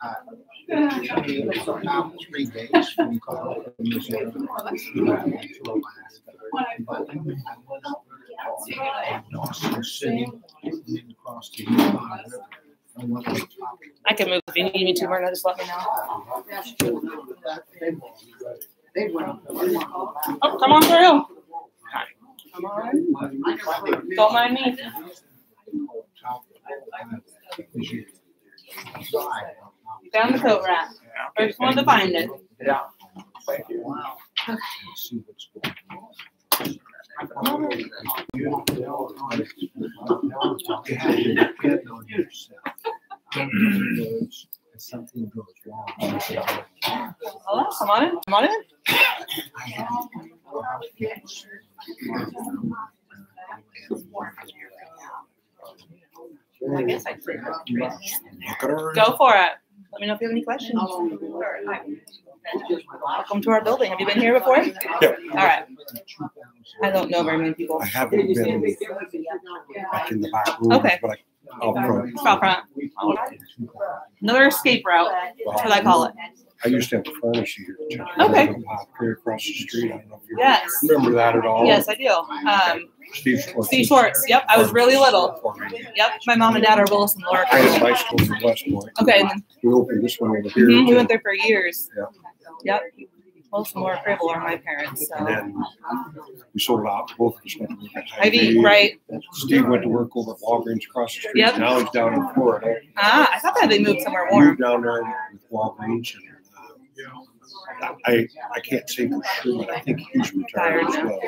About 3 days from Donnellson City, across the I can move if you need me to, Myrna. Just let me know. Oh, come on through. Come on. Don't mind me. Found the coat rack. First one to find it. Yeah. Thank you. Wow. Something goes wrong. Hello, come on in. Come on in. I guess I could. Go for it. Let me know if you have any questions. Welcome to our building. Have you been here before? Yeah. All right. I don't know very many people. I haven't been back in the back room, Okay. but out front. Out front. Another escape route. That's what I call it. I used to have a pharmacy here. Okay. Here across the street. I don't know if you Yes. remember that at all. Yes, I do. Steve Schwartz. Steve Schwartz. Yep. I was really little. Yep. My mom and dad are Willis and Laura. I had a bicycle in West Point. Okay. And then, We opened this one over here. we went there for years. Yeah. Yep. Willis and Laura Crable are my parents. So. And then we sold out. Both of us went to work at Ivy, right. Steve went to work over at Walgreens across the street. Yep. Now he's down in Florida. Ah, I thought that they moved somewhere Moved warm. down there with Walgreens. And, I can't say for sure, but I think he's retired as well.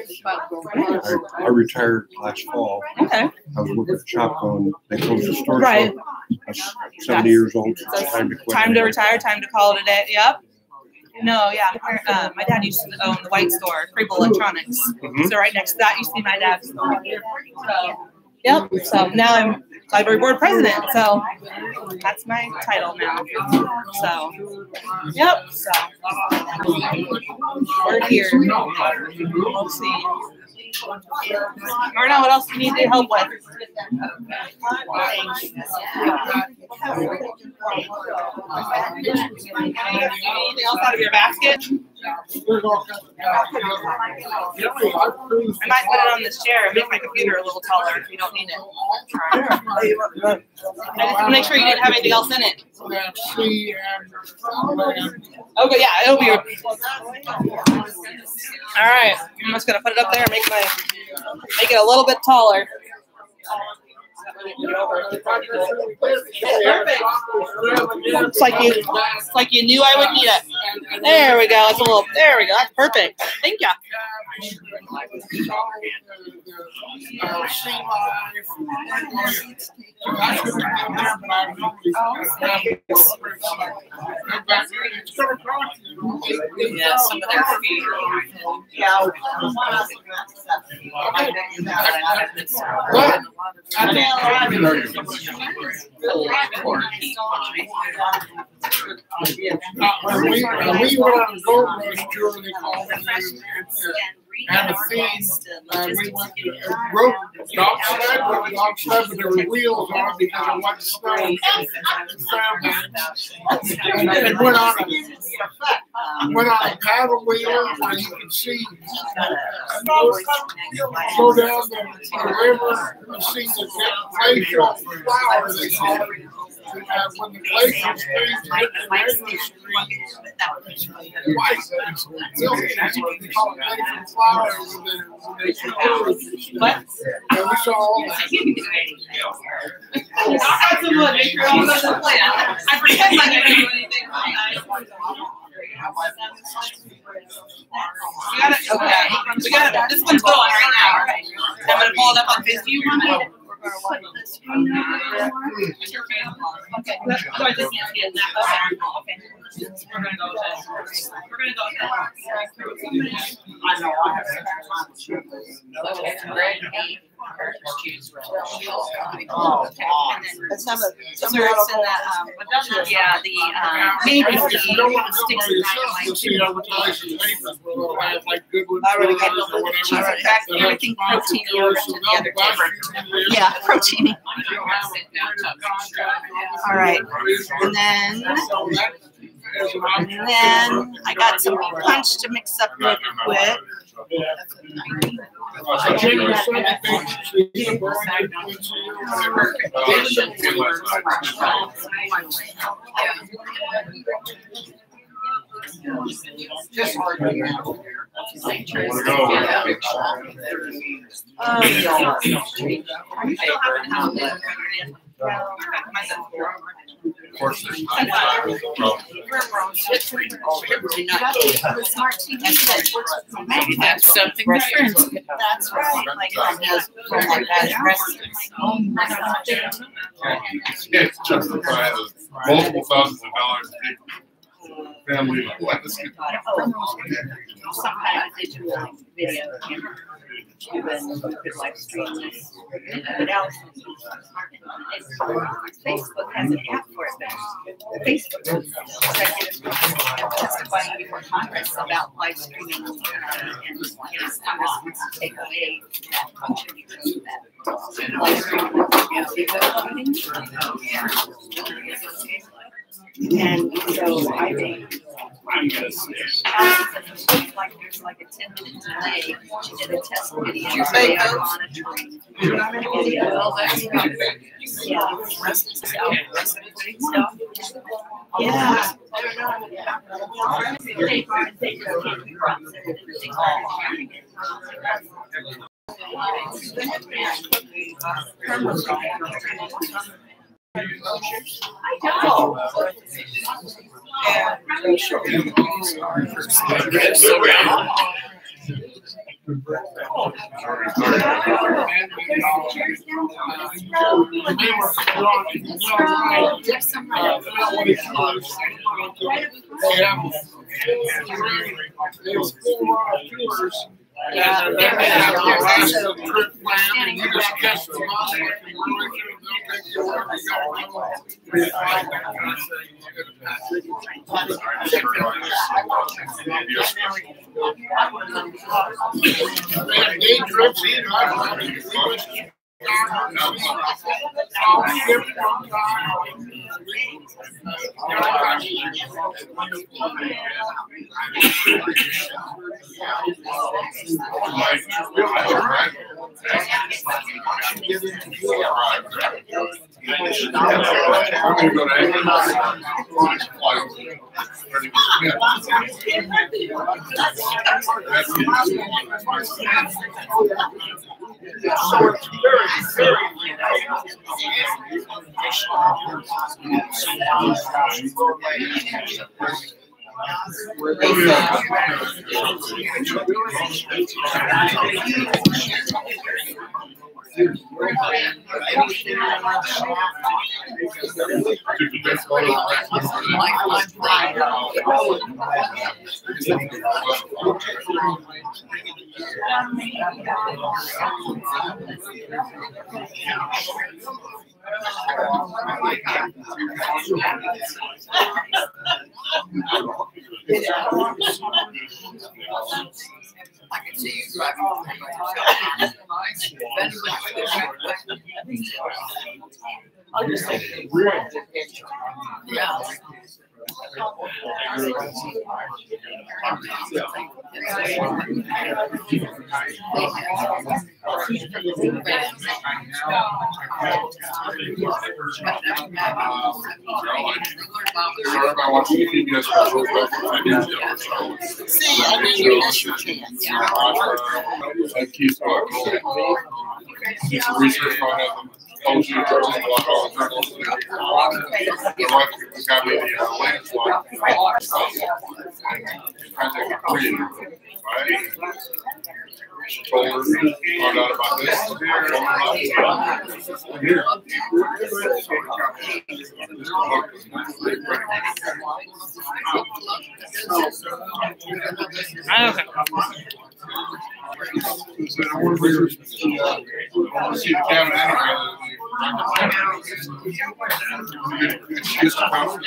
I retired last fall. Okay. I was working at Shopco. They closed the store. Right. So I was 70 years old. So it's time to quit. Time to retire. Time to call it a day. Yep. No, yeah. My dad used to own the white store, Crable Electronics. So right next to that used to be my dad's store. So, yep. So now I'm library board president. So that's my title now. So, yep. So we're here. We'll see. Or no, what else do you need to help with? Anything else out of your basket? I might put it on this chair and make my computer a little taller if you don't need it. I just want to make sure you didn't have anything else in it. Okay, yeah, it'll be. All right, I'm just gonna put it up there and make it a little bit taller. It's like you knew I would need it. There we go. It's a little. There we go. That's perfect. Thank you. Yeah, some of their feet. When we went on the gold rush tour, they called it and the feed, we went to rope dog sled, but there were wheels on because it wasn't snowing. And went on a paddle wheel where you could see, go down the river and see the glacial flower they call it. When the glacial streams hit the regular streams, we call it glacial flower when they What? and we saw all that. I'll add some wood, make sure all goes to plan. I pretend like I didn't do anything. We got it. This one's going right now. I'm gonna pull it up on Facebook. Okay. So I just can't see it now. Okay. We're gonna go with that. We're gonna go with that. I know. I have red meat. Let's have a Desserts and that, yeah, the maybe the sticks and I already got the cheese. In fact, everything proteiny over to the other table. Yeah, proteiny. All right, and then I got some punch to mix up real quick. Just hard to hear. Of course, there's That's something different. That's right. Like It's justify the multiple thousands of dollars to take family lessons. Sometimes they do like video camera. And you could live stream this. But Facebook has an app for it. Facebook testifying before Congress about live streaming and Congress wants to take away that function because of that. Live streaming. And so I think there's like a 10-minute delay. She did a test video. Monitoring. Well, that's good. Yeah. I know. Yeah, they have a trip planned and you just guess the money. Day trips in, I can see you driving. I'll just take a picture. Yeah. Sorry about watching the PBS special. See, I mean, you miss your chance. I keep research on it. Told you to a lot of journals. My wife got me the landslide. And contact created, right? She told her, found out about this. Okay. I want to see the cabin anyway. It's just about.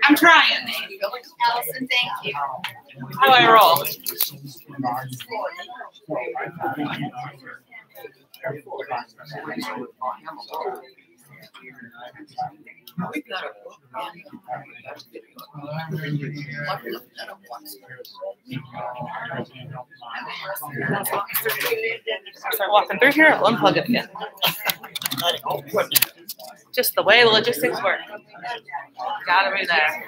I'm trying. Allison, thank you. How do I roll? We got a book. Start walking through here. I'll unplug it again. Just the way the logistics work. Gotta be there.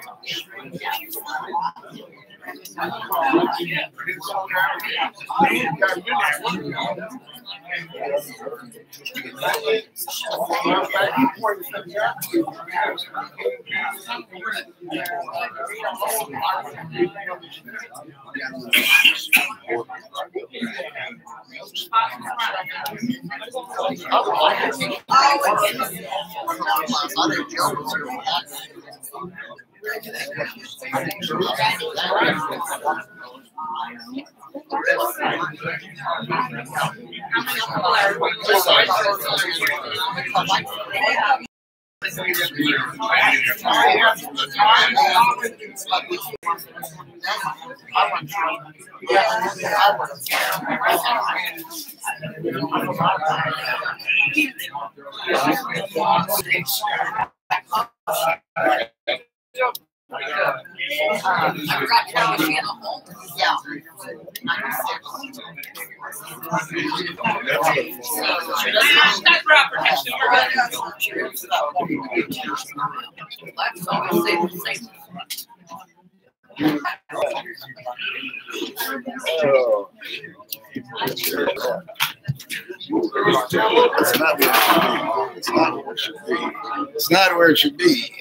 It's not where it should be.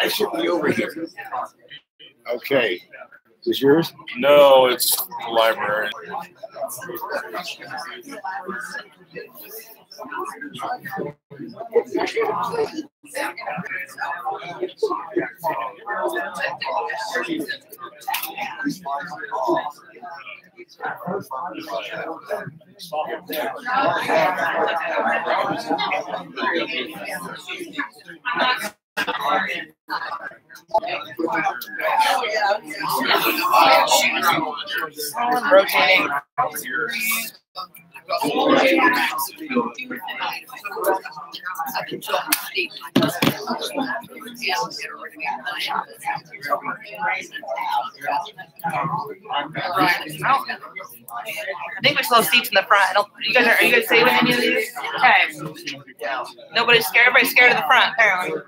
I should be over here. Okay. Is this yours? No, it's the library. Rotating. I think we're supposed to seats in the front. Are you guys saving any of these? Okay. Nobody's scared. Everybody's scared of the front, apparently.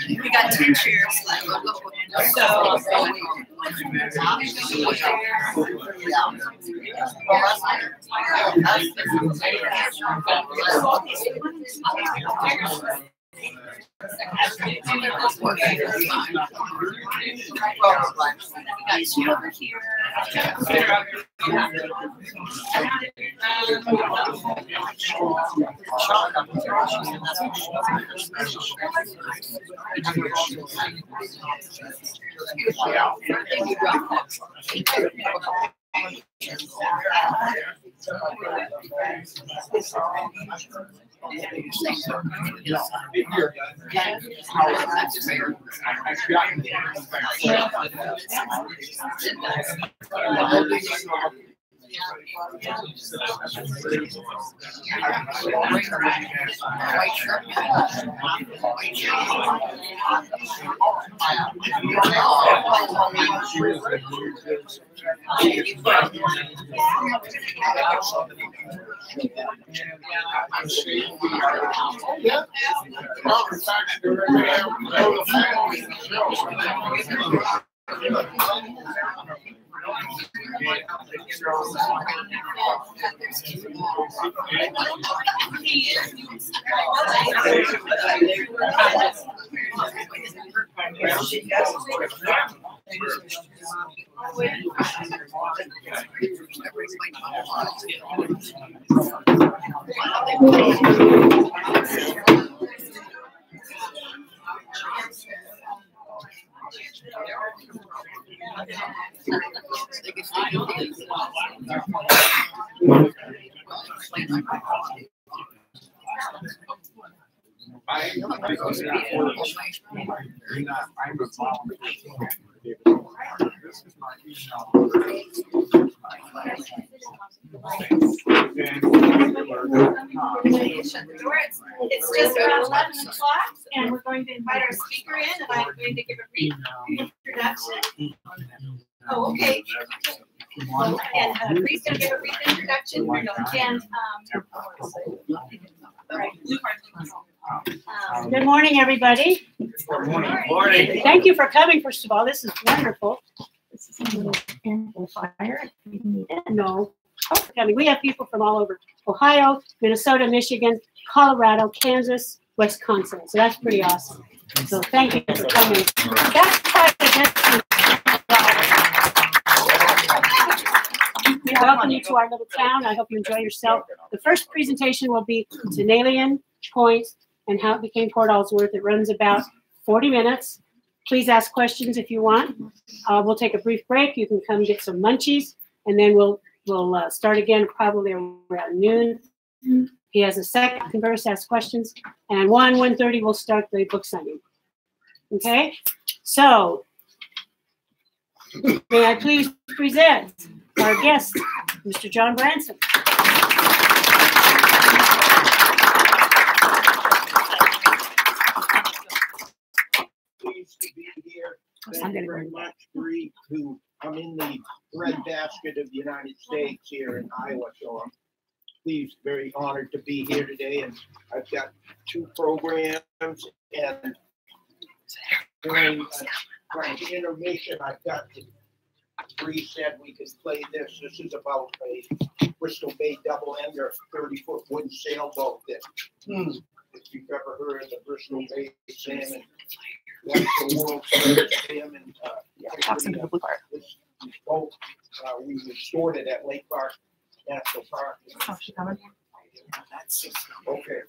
We got 2 chairs left. It's just around 11 o'clock, and we're going to invite our speaker in, and I'm going to give a brief introduction. Oh, okay. And Bree's going to give a brief introduction, and good morning, everybody. Good morning. Thank you for coming, first of all. This is wonderful. This is a little amplifier. No. Oh, we have people from all over Ohio, Minnesota, Michigan, Colorado, Kansas, Wisconsin. So that's pretty awesome. So thank you for coming. We welcome you to our little town. I hope you enjoy yourself. The first presentation will be Donnellson points and how it became Port Allsworth. It runs about 40 minutes. Please ask questions if you want. We'll take a brief break. You can come get some munchies, and then we'll start again probably around noon. He has a second converse, ask questions, and 1:30 we'll start the book signing. Okay, so may I please present our guest, Mr. John Branson. Pleased to be here. Thank you very much, Bree, who I'm in the breadbasket of the United States here in Iowa, so I'm pleased, very honored to be here today. And I've got 2 programs, and during the intermission, I've got to, Bree said we could play this. This is about a Bristol Bay double-ender 30-foot wooden sailboat that, if you've ever heard of the Bristol Bay salmon, that's the world's largest salmon. This boat, we restored it at Lake Park National Park. Oh, she coming? Okay.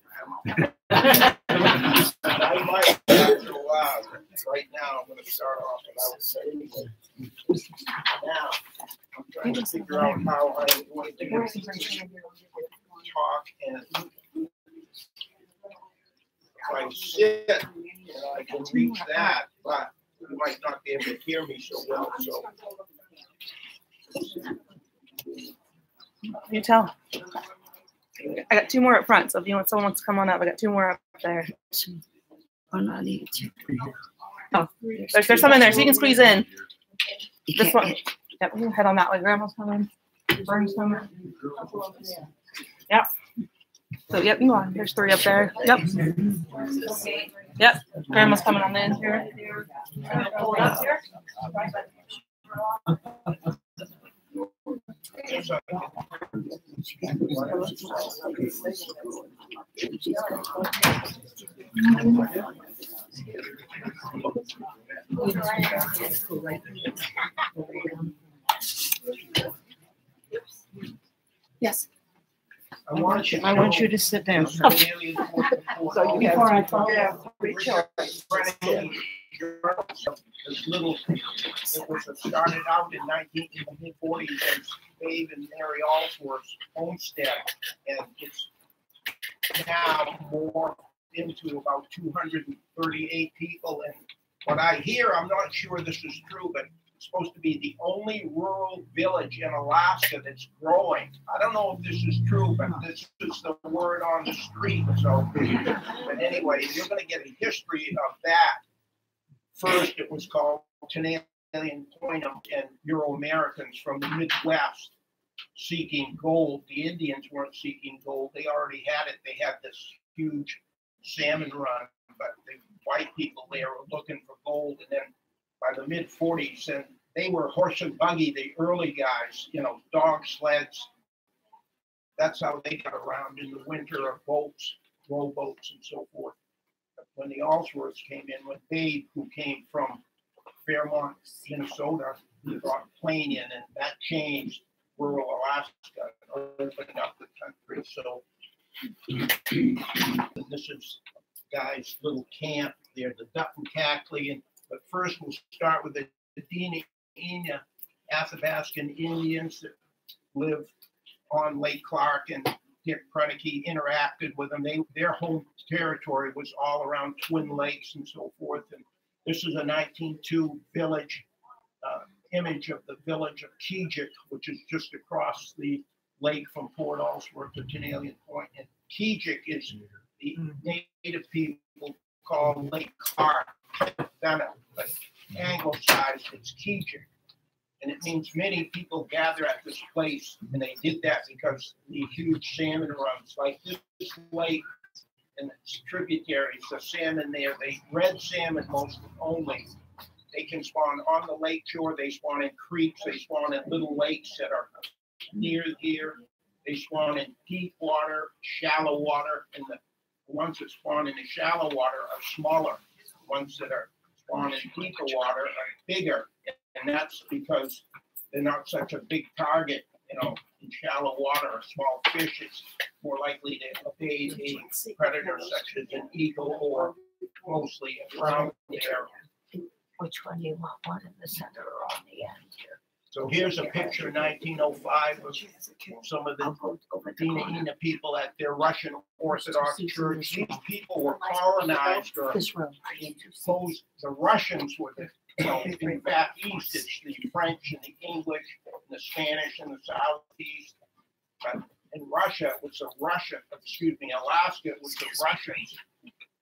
I might right now I'm going to start off without now I'm trying to figure out how I want to talk, and if I sit and I can reach that, but you might not be able to hear me so well, so. You tell. I got 2 more up front, so if you want someone wants to come on up, I got 2 more up there. Oh, there's some in there, so you can squeeze in. This one. Yep, we can head on that way. Grandma's coming. Vern's coming. Yep. So yep, you on. There's 3 up there. Yep. Yep. Grandma's coming on in here. Yes. I want you to sit down. So Before I fall. This little, it was started out in the mid-40s as Dave and Mary Allsworth's homestead, and it's now more into about 238 people. And what I hear, I'm not sure this is true, but it's supposed to be the only rural village in Alaska that's growing. I don't know if this is true, but this is the word on the street. So, but anyway, you're going to get a history of that. First, it was called Tenalian Point, and Euro-Americans from the Midwest seeking gold. The Indians weren't seeking gold. They already had it. They had this huge salmon run, but the white people there were looking for gold. And then by the mid-40s, and they were horse and buggy, the early guys, dog sleds. That's how they got around in the winter, of boats, rowboats, and so forth. When the Allsworths came in, when Dave, who came from Fairmont, Minnesota, he brought a plane in, and that changed rural Alaska, opened up the country. So this is guys' little camp there, the Dutton Cackley. But first, we'll start with the Dina Athabascan Indians that live on Lake Clark, and Dick Prenneke interacted with them. Their home territory was all around Twin Lakes and so forth. And this is a 1902 village image of the village of Kijik, which is just across the lake from Port Allsworth to Tenalian Point. And Kijik is the native people call Lake Clark, but anglicized, it's Kijik. And it means many people gather at this place, and they did that because the huge salmon runs, like this lake and its tributaries, the salmon there, red salmon most only. They can spawn on the lake shore, they spawn in creeks, they spawn in little lakes that are near here. They spawn in deep water, shallow water, and the ones that spawn in the shallow water are smaller. The ones that are spawn in deeper water are bigger. And that's because they're not such a big target, in shallow water. A small fish is more likely to evade a predator such as an eagle or mostly a brown bear. Which one do you want in the center or on the end here? So here's a picture, 1905, of some of the Dina people at their Russian Orthodox Church. These people were colonized or imposed. The Russians were in fact, east, it's the French and the English and the Spanish and the Southeast. But in Russia, it was Alaska, it was the Russians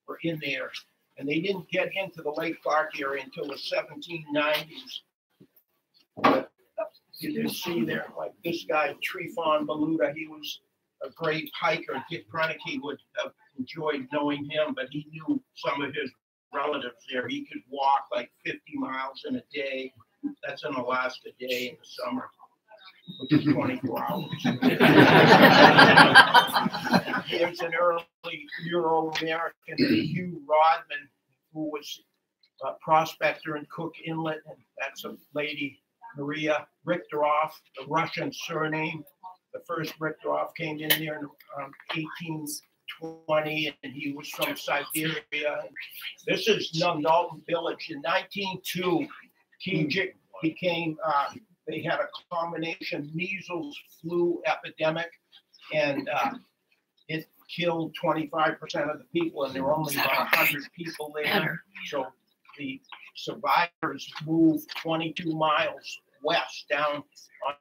were in there. And they didn't get into the Lake Clark area until the 1790s. But you can see there, like this guy, Trifon Maluda, he was a great hiker. Dick Prenneke would have enjoyed knowing him, but he knew some of his relatives there. He could walk like 50 miles in a day. That's an Alaska day in the summer, which is 24 hours. There's an early Euro-American, Hugh Rodman, who was a prospector in Cook Inlet, and that's a lady, Maria Richteroff, the Russian surname. The first Richteroff came in there in 1820, and he was from Siberia. This is Nundalton Village. In 1902, Kijik became, they had a combination measles flu epidemic, and it killed 25% of the people, and there were only about 100 people there. So the survivors moved 22 miles west down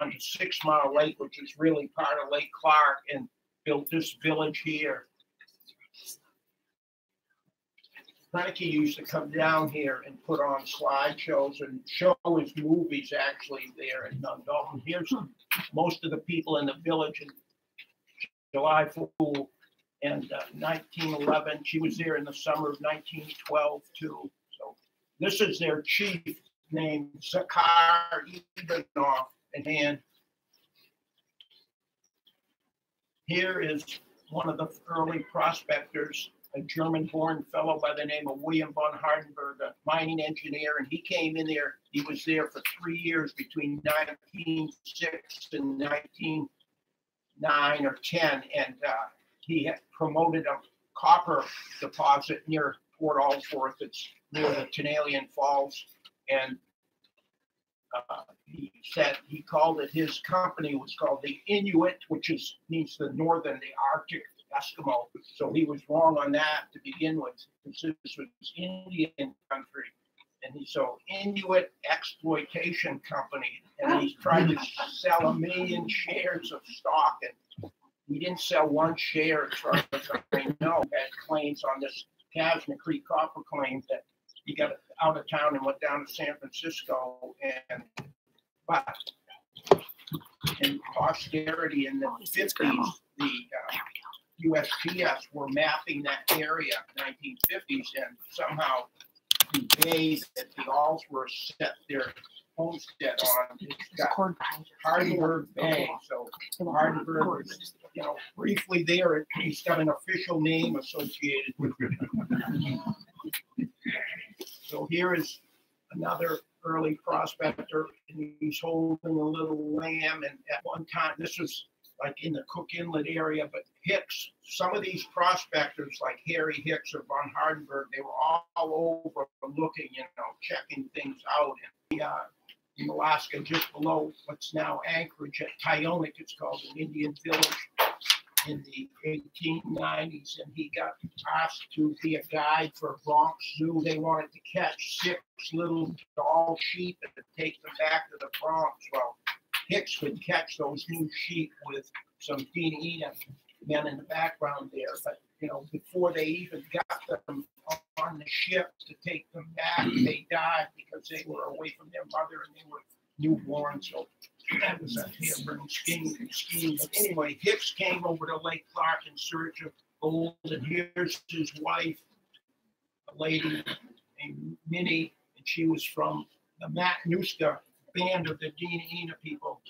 onto 6 Mile Lake, which is really part of Lake Clark, and built this village here. Frankie used to come down here and put on slideshows and show his movies actually there in Dundalton. Here's most of the people in the village in July Fool and 1911. She was there in the summer of 1912 too. So this is their chief named Zakar Ivanov and here is one of the early prospectors, a German-born fellow by the name of William von Hardenberg, a mining engineer, and he came in there. He was there for 3 years between 1906 and 1909 or 10, and he had promoted a copper deposit near Port Allsworth. It's near the Tenalian Falls, and he said he called it, his company was called the Inuit, which means the northern, the Arctic Eskimo. So he was wrong on that to begin with, because this was Indian country. And so Inuit Exploitation Company, and he tried to sell 1 million shares of stock, and he didn't sell one share, as far as I know. Had claims on this Casna Creek copper claim that he got out of town and went down to San Francisco, but in posterity in the 50s, the USPS were mapping that area in the 1950s, and somehow the bay that the Allsworth set their homestead on, it's got Hardenberg Bay. So Hardenberg was, briefly there, he's got an official name associated with it. So here is another early prospector, and he's holding a little lamb. And at one time, this was like in the Cook Inlet area, but Hicks, some of these prospectors like Harry Hicks or von Hardenberg, they were all over looking, checking things out. And in Alaska, just below what's now Anchorage at Tyonek, it's called an Indian village, in the 1890s, and he got asked to be a guide for Bronx Zoo. They wanted to catch 6 little doll sheep and take them back to the Bronx. Well, Hicks would catch those new sheep with some Dina men in the background there, but before they even got them on the ship to take them back, they died because they were away from their mother and they were newborn. So that was a hair-burning scheme. But anyway, Hicks came over to Lake Clark in search of gold, and here's his wife, a lady named Minnie, and she was from the Matanuska band of the Dina people.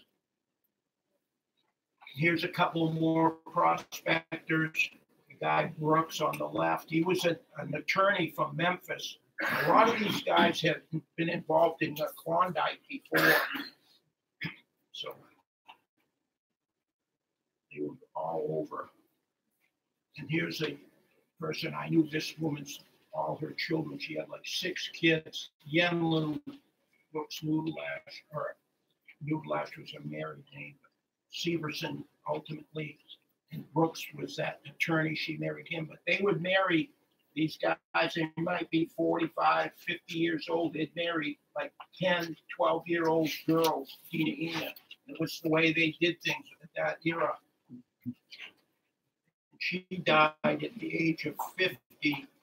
Here's a couple more prospectors. The guy Brooks on the left, he was an attorney from Memphis. A lot of these guys have been involved in the Klondike before. So they were all over. And here's a person, I knew this woman's, all her children. She had like 6 kids. Yenlu Brooks Noodlash, or Noodlash was a married name. Severson ultimately, and Brooks was that attorney. She married him, but they would marry these guys. They might be 45, 50 years old. They'd marry like 10, 12-year-old girls, Dina. It was the way they did things at that era. She died at the age of 50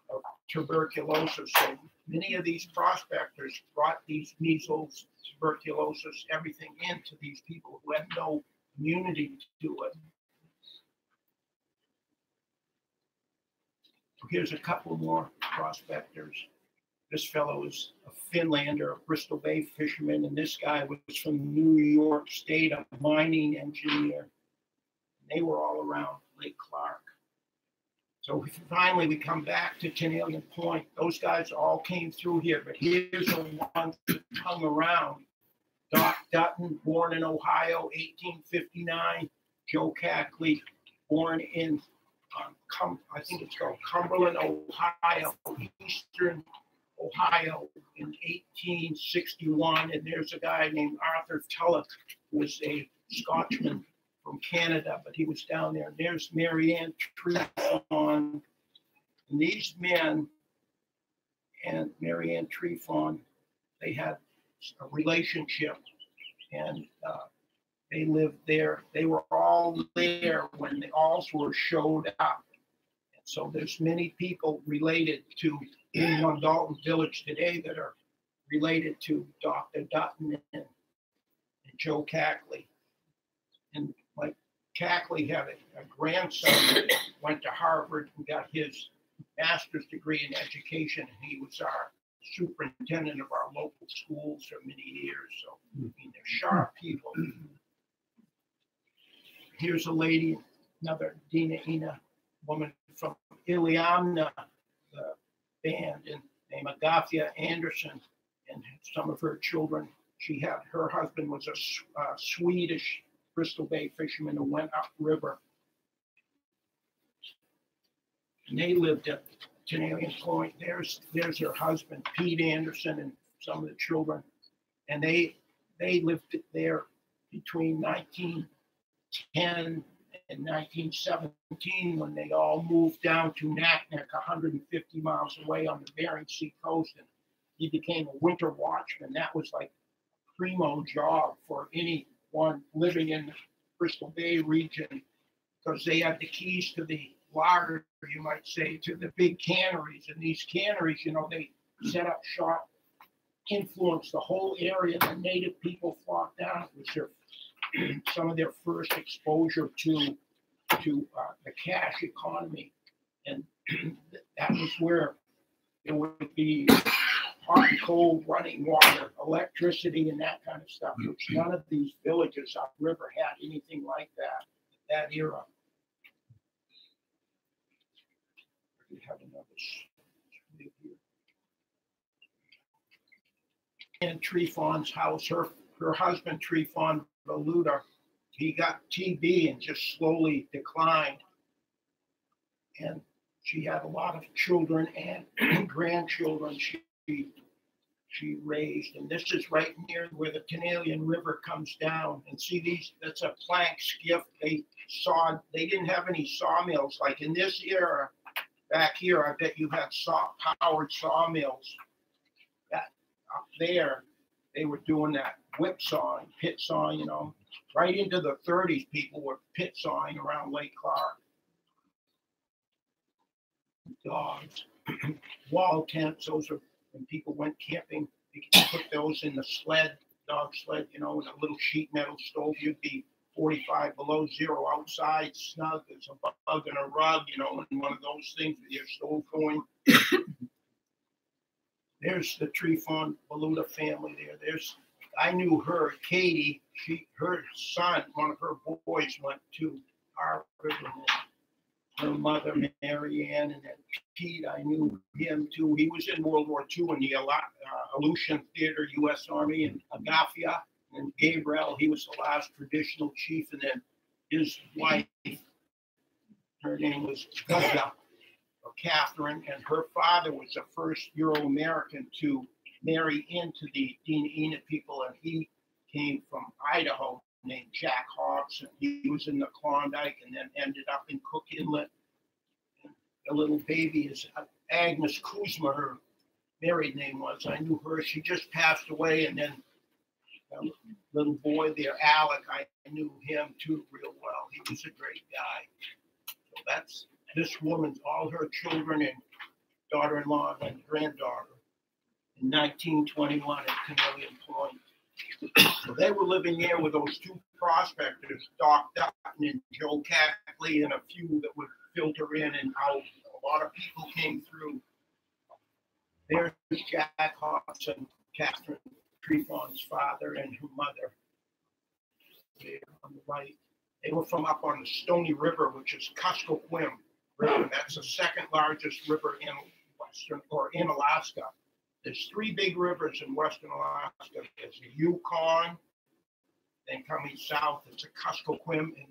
of tuberculosis. So many of these prospectors brought these measles, tuberculosis, everything into these people who had no immunity to it. Here's a couple more prospectors. This fellow is a Finlander, a Bristol Bay fisherman, and this guy was from New York State, a mining engineer. They were all around Lake Clark. So finally, we come back to Tenalian Point. Those guys all came through here, but here's the ones that hung around. Doc Dutton, born in Ohio, 1859. Joe Cackley, born in, I think it's called Cumberland, Ohio, Eastern Ohio in 1861. And there's a guy named Arthur Tulloch, who was a Scotchman from Canada, but he was down there. And there's Mary Ann Trefon. And these men and Mary Ann Trefon, they had a relationship, and they lived there. They were all there when the Allsworth showed up. And so there's many people related to in on Dalton Village today that are related to Dr. Dutton and Joe Cackley. And like Cackley had a grandson that went to Harvard and got his master's degree in education, and he was our superintendent of our local schools for many years. So I mean, they're sharp people. Here's a lady, another Dina Ina woman from Iliamna, the band, and named Agathia Anderson, and some of her children. She had, her husband was a Swedish Bristol Bay fisherman who went upriver. And they lived at Tenalian Point. There's her husband, Pete Anderson, and some of the children. And they lived there between 1910 and 1917 when they all moved down to Naknek, 150 miles away on the Bering Sea coast. And he became a winter watchman. That was like a primo job for anyone living in the Bristol Bay region, because they had the keys to the larder, you might say, to the big canneries. And these canneries, you know, they set up shop, influenced the whole area. The native people flocked down. It was their some of their first exposure to the cash economy, and that was where there would be hot and cold running water, electricity, and that kind of stuff, which none of these villages upriver had anything like that at that era. We have another slide here. And Trefon's house, her husband Trefon Valuta, he got TB and just slowly declined. And she had a lot of children and grandchildren she raised. And this is right near where the Tenalian River comes down. And see these, that's a plank skiff. They didn't have any sawmills. Like in this era, back here, I bet you had powered sawmills. That up there, they were doing that whip sawing, pit sawing, you know. Right into the 30s, people were pit sawing around Lake Clark. Dogs, wall tents, those are when people went camping. You could put those in the sled, dog sled, you know, in a little sheet metal stove. You'd be 45 below zero outside, snug. There's a bug and a rug, you know, in one of those things with your stove going. There's the Trefon Valuta family there. I knew her, Katie. Her son, one of her boys, went to Harvard, and then her mother, Mary Ann, and then Pete. I knew him too. He was in World War II in the Aleutian Theater, U.S. Army, and Agathia. And Gabriel, he was the last traditional chief, and then his wife, her name was Gudja, or Catherine, and her father was the first Euro-American to marry into the Dina Ina people, and he came from Idaho, named Jack Hobson. He was in the Klondike and then ended up in Cook Inlet. And the little baby is Agnes Kuzma, her married name was. I knew her. She just passed away, and then the little boy there, Alec, I knew him too real well. He was a great guy. So that's this woman's, all her children and daughter-in-law and granddaughter in 1921 at Tenalian Point. So they were living there with those two prospectors, Doc Dutton and Joe Cackley, and a few that would filter in and out. A lot of people came through. There's Jack Hobson, Catherine Trefon's father, and her mother. There on the right. They were from up on the Stony River, which is Kuskokwim River. That's the second largest river in western or in Alaska. There's three big rivers in western Alaska. There's the Yukon, then coming south, it's a Kuskokwim, and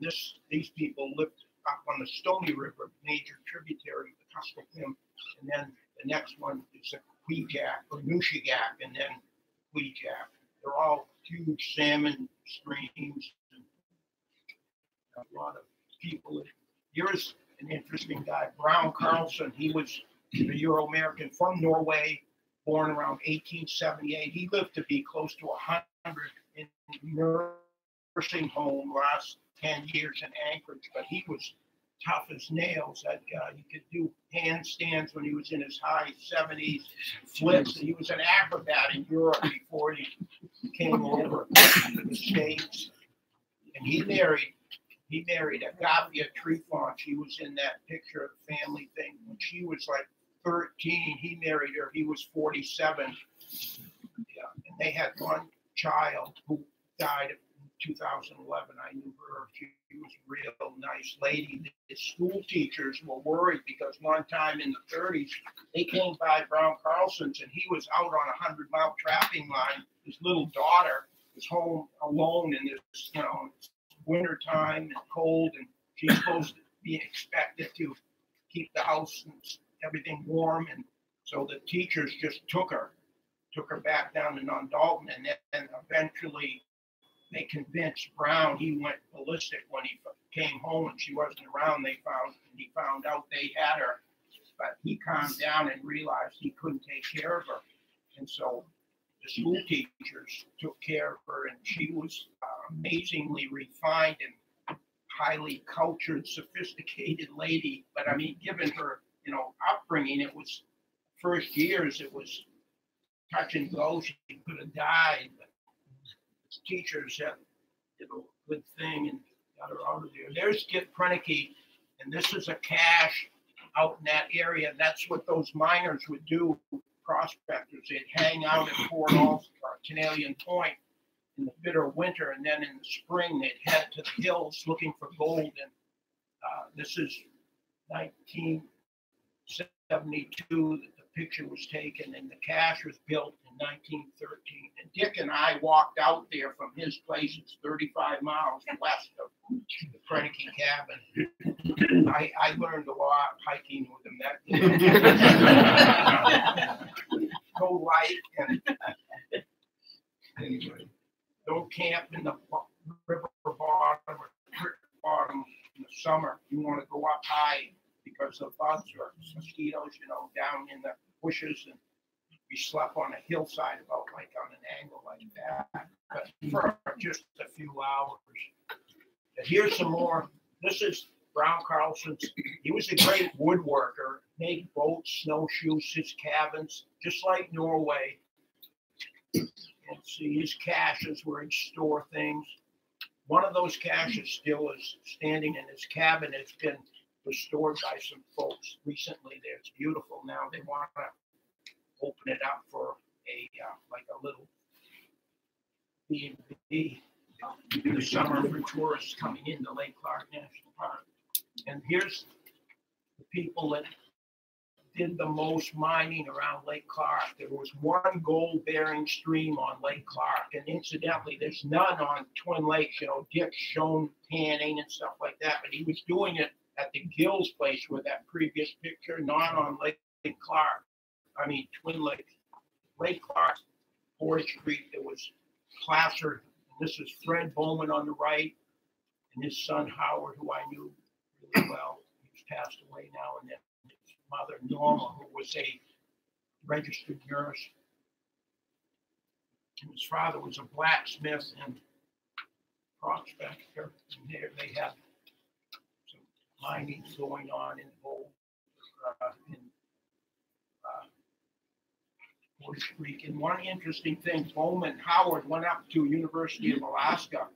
these people lived up on the Stony River, major tributary of the Kuskokwim, and then the next one is the Kwijak or Nushagak, and then Kwijak. They're all huge salmon streams. a lot of people. Here's an interesting guy, Brown Carlson. He was a Euro-American from Norway, born around 1878. He lived to be close to 100 in nursing home last 10 years in Anchorage, but he was tough as nails. That guy, he could do handstands when he was in his high 70s, flips. He was an acrobat in Europe before he came over to the States. And he married Agapia Trefont. She was in that picture of the family thing. When she was like 13, he married her. He was 47. Yeah, and they had one child who died in 2011. I knew her. She was a real nice lady. The school teachers were worried because one time in the 30s, they came by Brown Carlson's and he was out on a 100-mile trapping line. His little daughter was home alone in this, winter time and cold, and she's supposed to be expected to keep the house and everything warm. And so the teachers just took her back down to Donnellson, and then eventually they convinced Brown. He went ballistic when he came home and she wasn't around. He found out they had her, but he calmed down and realized he couldn't take care of her, and so the school teachers took care of her, and she was amazingly refined and highly cultured, sophisticated lady. But I mean, given her, upbringing, it was first years, it was touch and go. She could have died, but the teachers did a good thing and got her out of there. There's Skip Prenicky, and this is a cache out in that area. That's what those miners would do. Prospectors, they'd hang out at Port Alls or Canadian Point in the bitter winter, and then in the spring they'd head to the hills looking for gold. And this is 1972 that the picture was taken, and the cache was built in 1913. And Dick and I walked out there from his place. It's 35 miles west of the Prenicky cabin. I learned a lot hiking with him that day. Go light and anyway, don't camp in the river bottom or creek bottom in the summer. You want to go up high because the bugs or mosquitoes, down in the bushes, and we slept on a hillside about like on an angle like that, but for just a few hours. And here's some more. This is Brown Carlson's. He was a great woodworker, made boats, snowshoes, his cabins, just like Norway. And see, his caches where he'd store things. One of those caches still is standing in his cabin. It's been restored by some folks recently there. It's beautiful now. They want to open it up for a little B&B in the summer for tourists coming into Lake Clark National Park. And here's the people that did the most mining around Lake Clark. There was one gold-bearing stream on Lake Clark, and incidentally, there's none on Twin Lakes. Dick's shown panning and stuff like that, but he was doing it at the Gills place with that previous picture, not on Lake Clark. I mean, Twin Lakes. Lake Clark, Portage Creek, there was placer. This is Fred Bowman on the right, and his son Howard, who I knew really well. He's passed away now, and then his mother Norma, who was a registered nurse. And his father was a blacksmith and prospector. And there they had some mining going on in Boulder, in Portage Creek. And one interesting thing, Bowman Howard went up to University of Alaska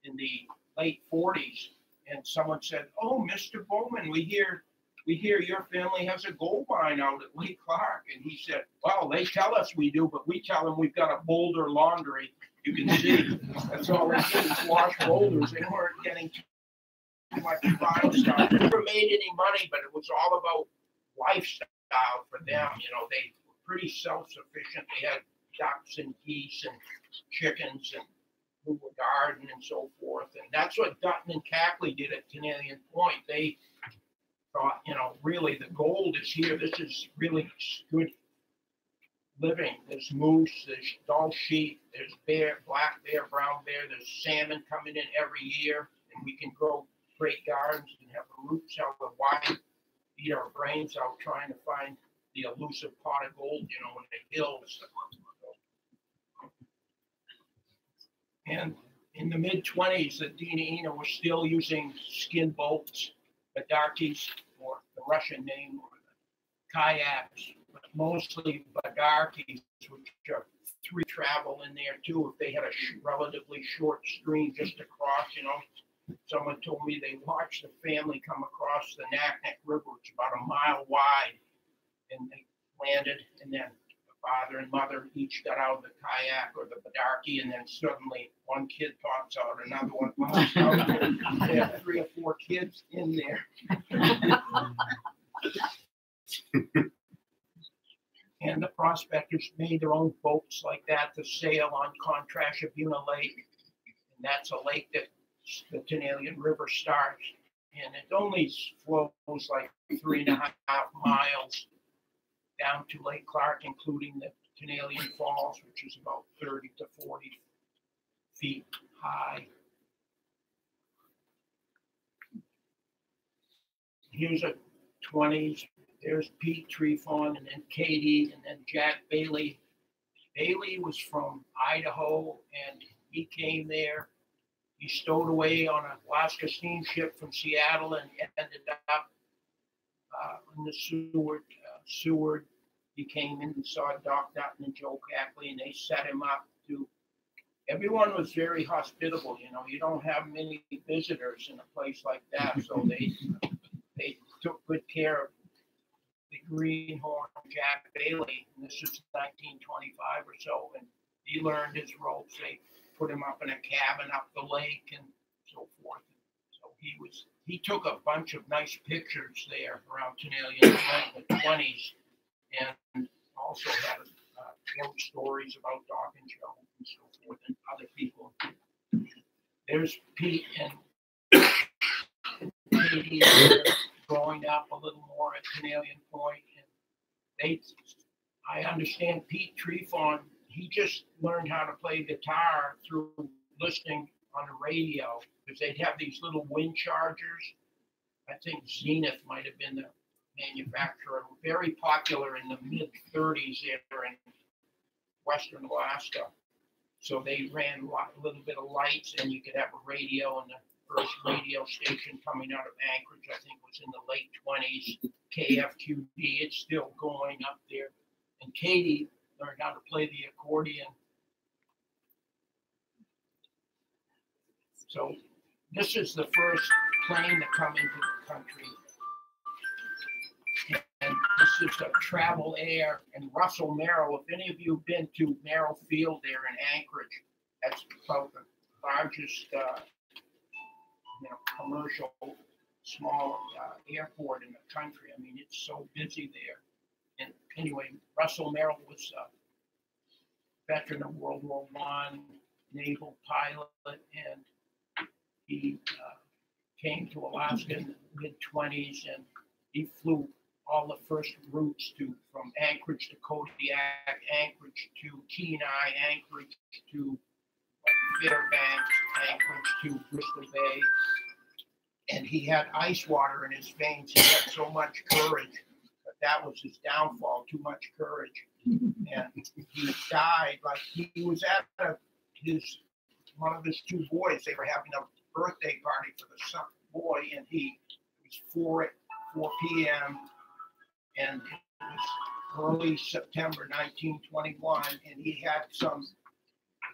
in the late 40s, and someone said, "Oh, Mr. Bowman, we hear your family has a gold mine out at Lake Clark." And he said, "Well, they tell us we do, but we tell them we've got a boulder laundry. You can see that's all they did is wash boulders. They weren't getting too much fine stuff. They never made any money, but it was all about lifestyle for them. They were pretty self-sufficient. They had ducks and geese and chickens and who would garden and so forth. And that's what Dutton and Cackley did at Canadian Point. They thought, really the gold is here. This is really good living. There's moose, there's Dall sheep, there's bear, black bear, brown bear, there's salmon coming in every year, and we can grow great gardens and have a root cellar wide, eat our brains out trying to find the elusive pot of gold, you know, in the hills. And in the mid-20s, the Donnellson were still using skin boats, the darkies, or the Russian name, or the kayaks, but mostly badarkis, which are three travel in there too. If they had a relatively short stream just across, you know, someone told me they watched the family come across the Naknek River, which is about a mile wide, and they landed, and then the father and mother each got out of the kayak or the badarki, and then suddenly one kid pops out, another one pops out. They have 3 or 4 kids in there. And the prospectors made their own boats like that to sail on Contrashabuna Lake. And that's a lake that the Donnellson River starts. And it only flows like 3.5 miles down to Lake Clark, including the Donnellson Falls, which is about 30 to 40 feet high. Here's a 20s. There's Pete Trefon, and then Katie, and then Jack Bailey. Bailey was from Idaho, and he came there. He stowed away on an Alaska steamship from Seattle and ended up in the Seward. He came in and saw Doc Dutton and Joe Cackley, and they set him up to. Everyone was very hospitable. You know, you don't have many visitors in a place like that, so they took good care of the greenhorn Jack Bailey, and this is 1925 or so, and he learned his ropes. They put him up in a cabin up the lake and so forth. So he took a bunch of nice pictures there around Donnellson in the 20s, and also had wrote stories about Doc and Joe and so forth, and other people. There's Pete and Katie growing up a little more at Donnellson Point, and I understand Pete Trefon, he just learned how to play guitar through listening on the radio, because they'd have these little wind chargers. I think Zenith might have been the manufacturer, very popular in the mid-30s there in Western Alaska. So they ran a little bit of lights, and you could have a radio, and the first radio station coming out of Anchorage, I think, was in the late 20s, KFQD. It's still going up there. And Katie learned how to play the accordion. So this is the first plane to come into the country. And this is a Travel Air and Russell Merrill. If any of you have been to Merrill Field there in Anchorage, that's about the largest commercial small airport in the country. I mean, it's so busy there. And anyway, Russell Merrill was a veteran of World War I, naval pilot, and he came to Alaska in the mid-20s, and he flew all the first routes from Anchorage to Kodiak, Anchorage to Kenai, Anchorage to Fairbanks, Anchorage to Bristol Bay. And he had ice water in his veins. He had so much courage, but that was his downfall, too much courage. And he died, like he was at one of his 2 boys. They were having a birthday party for the son boy, and it was 4 p.m. and it was early September 1921, and he had some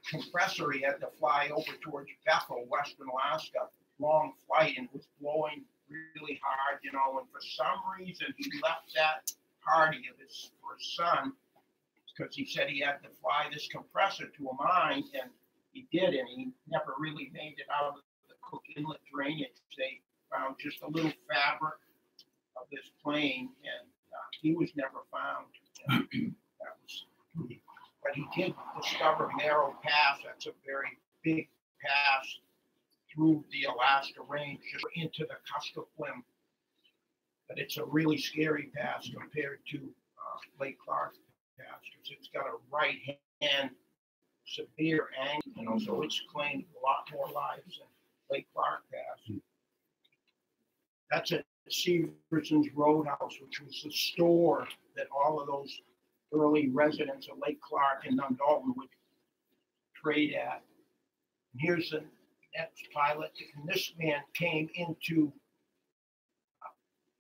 compressor he had to fly over towards Bethel, Western Alaska, long flight, and it was blowing really hard, and for some reason he left that party for his son, because he said he had to fly this compressor to a mine, and he did, and he never really made it out of the Cook Inlet drainage. They found just a little fabric of this plane, and he was never found. But he did discover Narrow Pass. That's a very big pass through the Alaska Range, just into the Kuskokwim. But it's a really scary pass compared to Lake Clark Pass, because it's got a right-hand severe angle, so it's claimed a lot more lives than Lake Clark Pass. That's at Severson's Roadhouse, which was the store that all of those early residents of Lake Clark and Donnellson would trade at. And here's the next pilot, and this man came into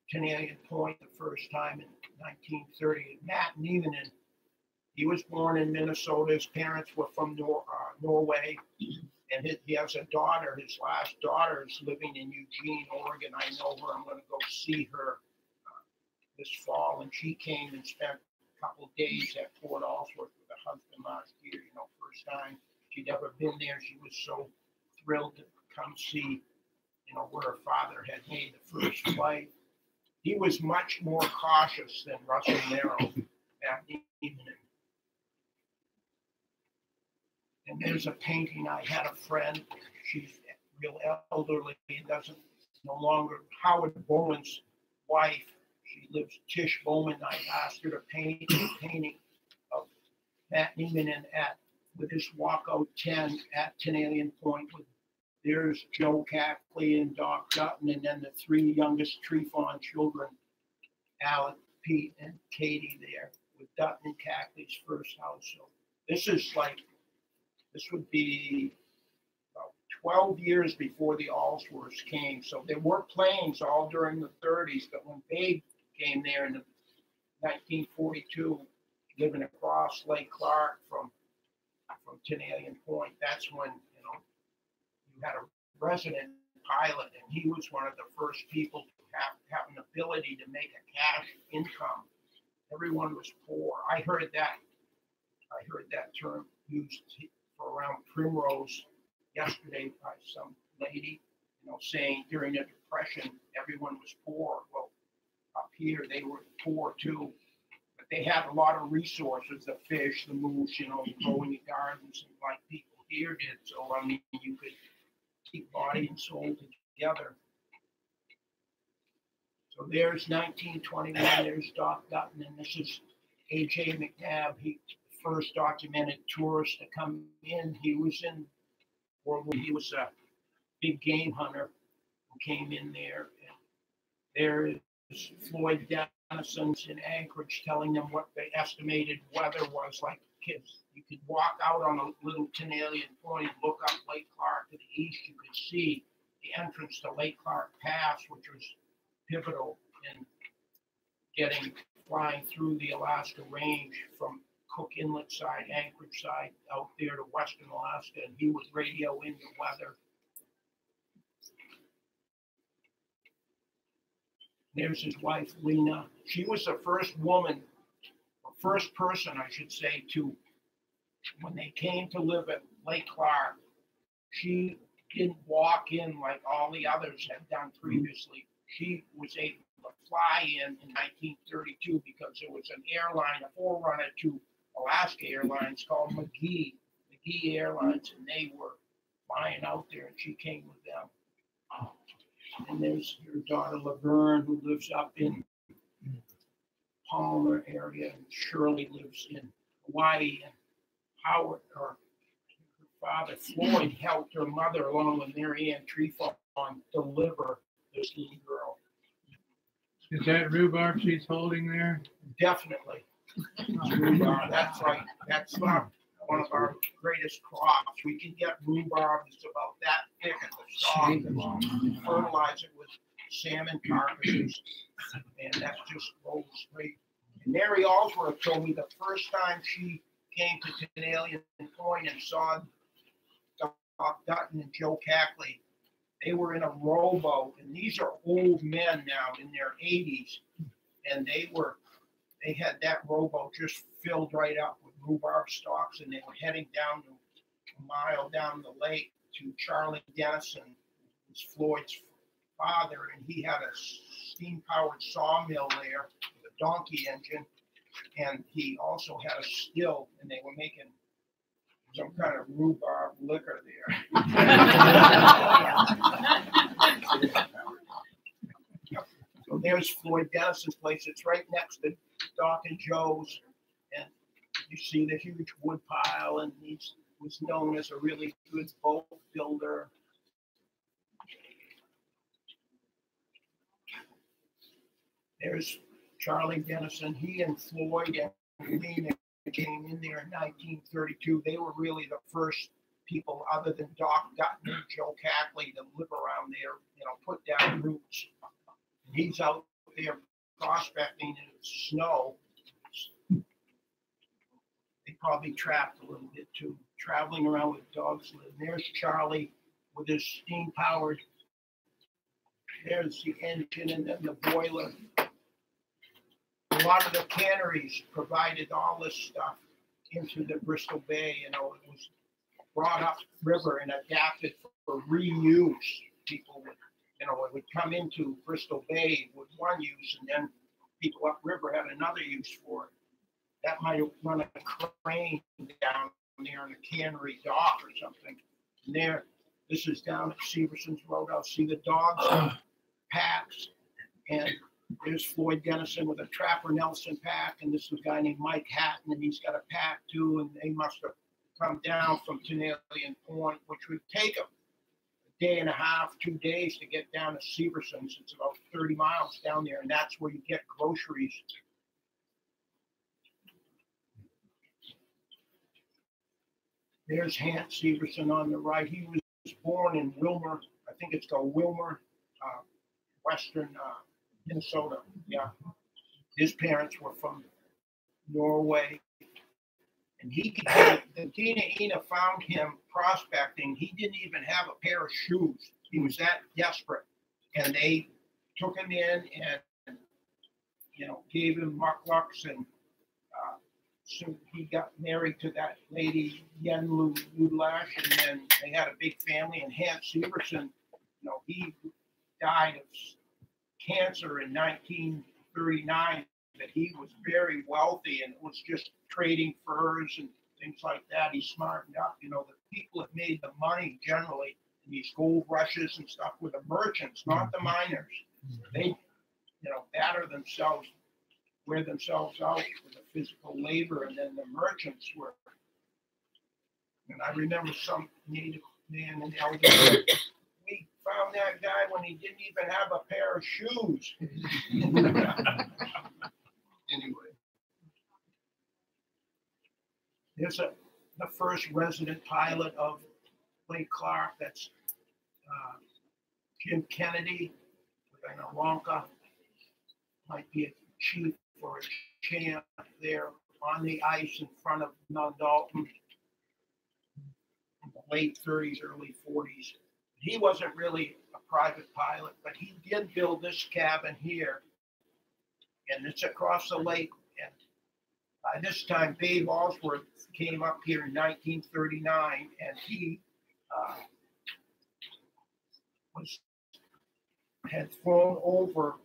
Canadian Point the first time in 1930. Matt Nieminen, he was born in Minnesota. His parents were from Norway, and he has a daughter. His last daughter is living in Eugene, Oregon. I know her. I'm going to go see her this fall, and she came and spent a couple of days at Port Allsworth with her husband last year. You know, first time she'd ever been there. She was so thrilled to come see, you know, where her father had made the first flight. He was much more cautious than Russell Merrill that evening. And there's a painting. I had a friend. She's real elderly. Doesn't no longer. Howard Bowman's wife. She lives. Tish Bowman. I asked her to paint a painting of Matt Nieminen with his walkout 10 at Tenalian Point. There's Joe Cackley and Doc Dutton, and then the three youngest Trefon children, Alec, Pete, and Katie there with Dutton and Cackley's first house. So this would be about 12 years before the Allsworths came. So there were planes all during the 30s, but when Babe came there in 1942, living across Lake Clark from Tenalian Point, that's when, you know, you had a resident pilot, and he was one of the first people to have an ability to make a cash income. Everyone was poor. I heard that term used for around Primrose yesterday by some lady, you know, saying during the Depression everyone was poor. Well, up here they were poor too, but they had a lot of resources: the fish, the moose, you know, growing your gardens, and like people here did. So I mean, you could keep body and soul together. So there's 1921. There's Doc Dutton, and this is A.J. McNabb. He first documented tourists to come in. He was in World War. He was a big game hunter who came in there. And there is Floyd Dennison's in Anchorage telling them what the estimated weather was. Like kids, you could walk out on a little Tenalian Point and look up Lake Clark to the east. You could see the entrance to Lake Clark Pass, which was pivotal in flying through the Alaska Range from Cook Inlet side, Anchorage side, out there to western Alaska, and he would radio in the weather. There's his wife, Lena. She was the first woman, or first person, I should say, to, when they came to live at Lake Clark, she didn't walk in like all the others had done previously. She was able to fly in 1932 because there was an airline, a forerunner to Alaska Airlines called McGee Airlines, and they were flying out there, and she came with them. And there's your daughter Laverne, who lives up in Palmer area, and Shirley lives in Hawaii, and Howard, or her father Floyd, helped her mother along with Mary Ann Trefon deliver this little girl. Is that rhubarb she's holding there? Definitely. That's right. That's one of our greatest crops. We can get rhubarb that's about that thick at the stalk, and fertilize it with salmon carcasses, and that's just grows great. And Mary Allsworth told me the first time she came to Tenalian Point and saw Doc Dutton and Joe Cackley, they were in a rowboat, and these are old men now in their 80s, and they had that rowboat just filled right up with rhubarb stalks, and they were heading down to a mile down the lake to Charlie Dennison, who was Floyd's father, and he had a steam-powered sawmill there with a donkey engine, and he also had a still, and they were making some kind of rhubarb liquor there. So there's Floyd Dennison's place. It's right next to Doc and Joe's, and you see the huge wood pile, and he was known as a really good boat builder. There's Charlie Dennison. He and Floyd and Lena came in there in 1932. They were really the first people, other than Doc Dutton and Joe Cackley, to live around there, put down roots. He's out there prospecting in the snow. They probably trapped a little bit too, traveling around with dogs. And there's Charlie with his steam powered. There's the engine and then the boiler. A lot of the canneries provided all this stuff into the Bristol Bay. It was brought up river and adapted for reuse. People would, it would come into Bristol Bay with one use, and then people upriver had another use for it. That might run a crane down there on a cannery dock or something. And this is down at Severson's Roadhouse. See the dogs packs, and there's Floyd Dennison with a Trapper Nelson pack, and this is a guy named Mike Hatton, and he's got a pack too, and they must have come down from Donnellson Point, which would take them a day and a half, 2 days to get down to Severson's. It's about 30 miles down there, and that's where you get groceries. There's Hant Severson on the right. He was born in Wilmer. I think it's called Wilmer, western Minnesota. Yeah. His parents were from Norway. And Tina Ina found him prospecting. He didn't even have a pair of shoes. He was that desperate. And they took him in and, gave him mucklucks, and so he got married to that lady, Yen Ludlash, and then they had a big family. And Hans Severson, he died of cancer in 1939, but he was very wealthy and was just trading furs and things like that. He smartened up. The people that made the money generally in these gold rushes and stuff were the merchants, not the miners. They, batter themselves, wear themselves out with the physical labor, and then the merchants were. And I remember some native man in elder said, we found that guy when he didn't even have a pair of shoes. Anyway, there's the first resident pilot of Lake Clark. That's Jim Kennedy with an Aronka. Might be a chief or a champ there on the ice in front of Dalton in the late 30s, early 40s. He wasn't really a private pilot, but he did build this cabin here, and it's across the lake. And by this time, Babe Allsworth came up here in 1939, and he had flown over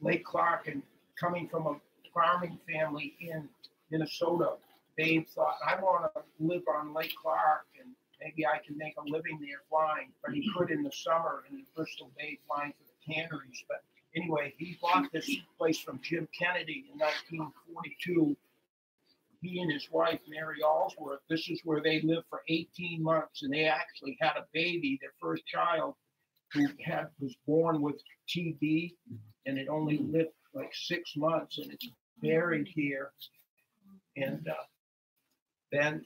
Lake Clark, and coming from a farming family in Minnesota, Babe thought, I want to live on Lake Clark, and maybe I can make a living there flying. But he could in the summer in the Bristol Bay flying for the canneries. But anyway, he bought this place from Jim Kennedy in 1942. He and his wife, Mary Allsworth, this is where they lived for 18 months, and they actually had a baby, their first child, who was born with TB, and it only lived like 6 months, and it's buried here. And then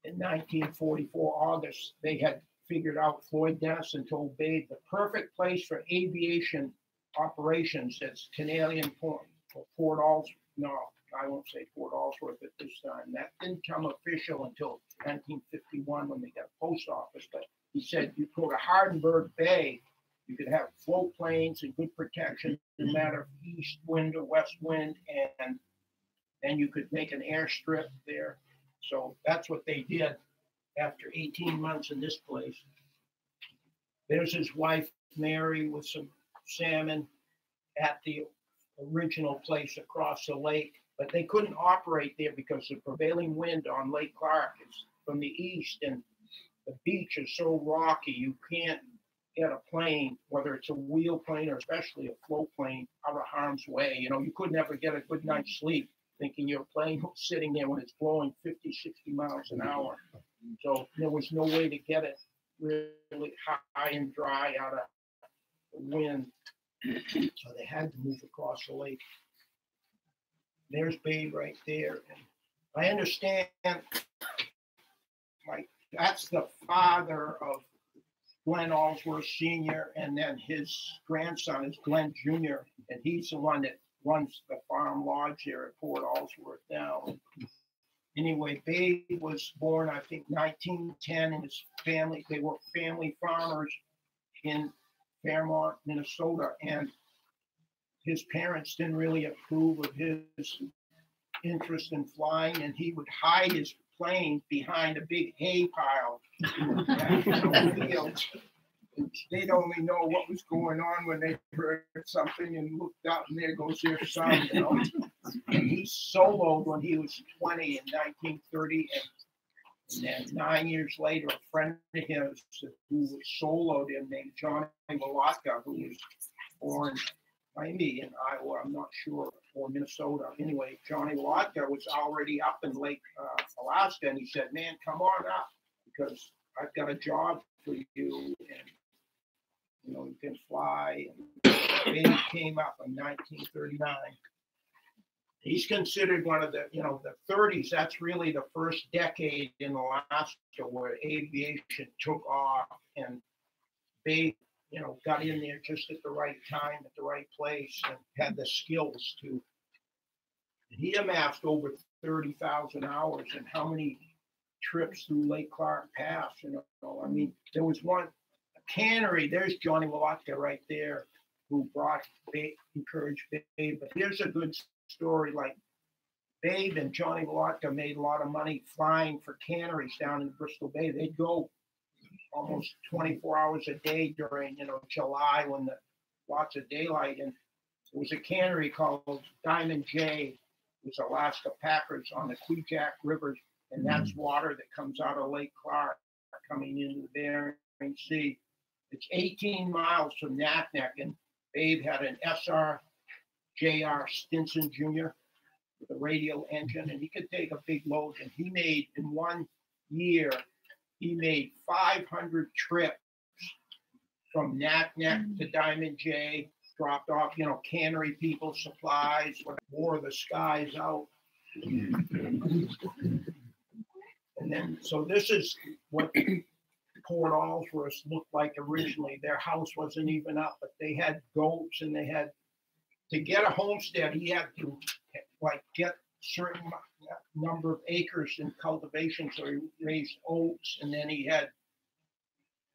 in 1944, August, they had figured out, Floyd Dennison told Babe, the perfect place for aviation operations is Canadian Point, or Port Allsworth. No, I won't say Port Allsworth at this time. That didn't come official until 1951 when they got a post office. But he said you go to Hardenberg Bay, you could have float planes and good protection, no matter east wind or west wind, and then you could make an airstrip there. So that's what they did after 18 months in this place. There's his wife, Mary, with some salmon at the original place across the lake. But they couldn't operate there because the prevailing wind on Lake Clark is from the east, and the beach is so rocky, you can't get a plane, whether it's a wheel plane or especially a float plane, out of harm's way. You couldn't ever get a good night's sleep thinking your plane was sitting there when it's blowing 50, 60 miles an hour. So there was no way to get it really high and dry out of the wind. So they had to move across the lake. There's Babe right there. And I understand, like, that's the father of Glenn Allsworth Sr., and then his grandson is Glenn Jr., and he's the one that runs the farm lodge there at Port Allsworth now. Anyway, Babe was born, I think, 1910, and his family, they were family farmers in Fairmont, Minnesota, and his parents didn't really approve of his interest in flying, and he would hide his plane behind a big hay pile. They'd only know what was going on when they heard something and looked up, and there goes their son, you know. And he soloed when he was 20 in 1930, and then 9 years later, a friend of his who soloed him named Johnny Walatka, who was born maybe in Iowa, I'm not sure, or Minnesota. Anyway, Johnny Walatka was already up in Lake Alaska, and he said, "Man, come on up, because I've got a job for you, and you know, you can fly." And he came up in 1939. He's considered one of the, you know, the 30s. That's really the first decade in Alaska where aviation took off, and Babe, you know, got in there just at the right time, at the right place, and had the skills to. He amassed over 30,000 hours, and how many trips through Lake Clark Pass, you know, I mean, there was one, a cannery, there's Johnny Walatka right there, who brought Babe, encouraged Babe. But here's a good story, like Babe and Johnny Walatka made a lot of money flying for canneries down in Bristol Bay. They'd go almost 24 hours a day during, you know, July when the lots of daylight. And there was a cannery called Diamond J. It was Alaska Packers on the Kvichak River, and that's water that comes out of Lake Clark coming into the Bering Sea. It's 18 miles from Naknek, and Babe had an SR-JR Stinson Jr. with a radial engine, and he could take a big load. And he made, in 1 year, he made 500 trips from Naknek to Diamond J, dropped off, you know, cannery people, supplies, wore the skies out. And then, so this is what Port Allsworth looked like originally. Their house wasn't even up, but they had goats, and they had, to get a homestead, he had to like get certain number of acres in cultivation. So he raised oats, and then he had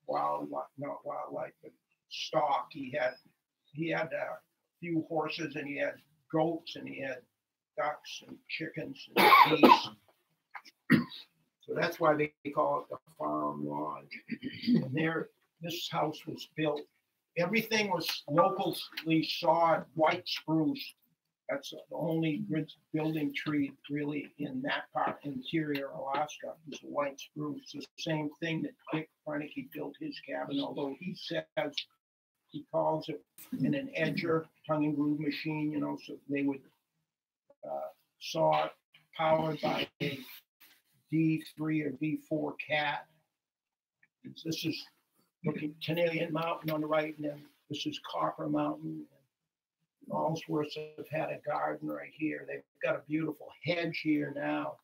wildlife, not wildlife, but stock. He had a few horses, and he had goats, and he had ducks and chickens and geese. So that's why they call it the farm lodge. And there, this house was built. Everything was locally sawed white spruce. That's the only good building tree really in that part, interior Alaska, is the white spruce. The same thing that Dick Preineke built his cabin, although he says he calls it an edger, tongue and groove machine, you know, so they would saw it powered by a D3 or D4 cat. This is looking Tenalian Mountain on the right, and then this is Copper Mountain. Allsworth have had a garden right here. They've got a beautiful hedge here now.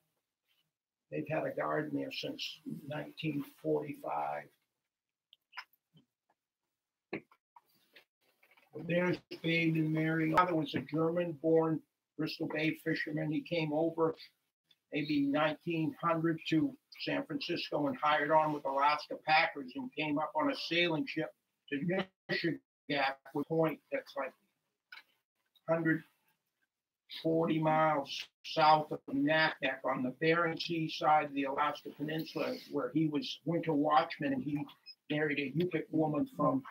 They've had a garden there since 1945. There's Babe and Mary. My father was a German-born Bristol Bay fisherman. He came over maybe 1900 to San Francisco and hired on with Alaska Packers and came up on a sailing ship to Michigan Point that's like 140 miles south of Naknek on the Bering Sea side of the Alaska Peninsula, where he was winter watchman, and he married a Yupik woman from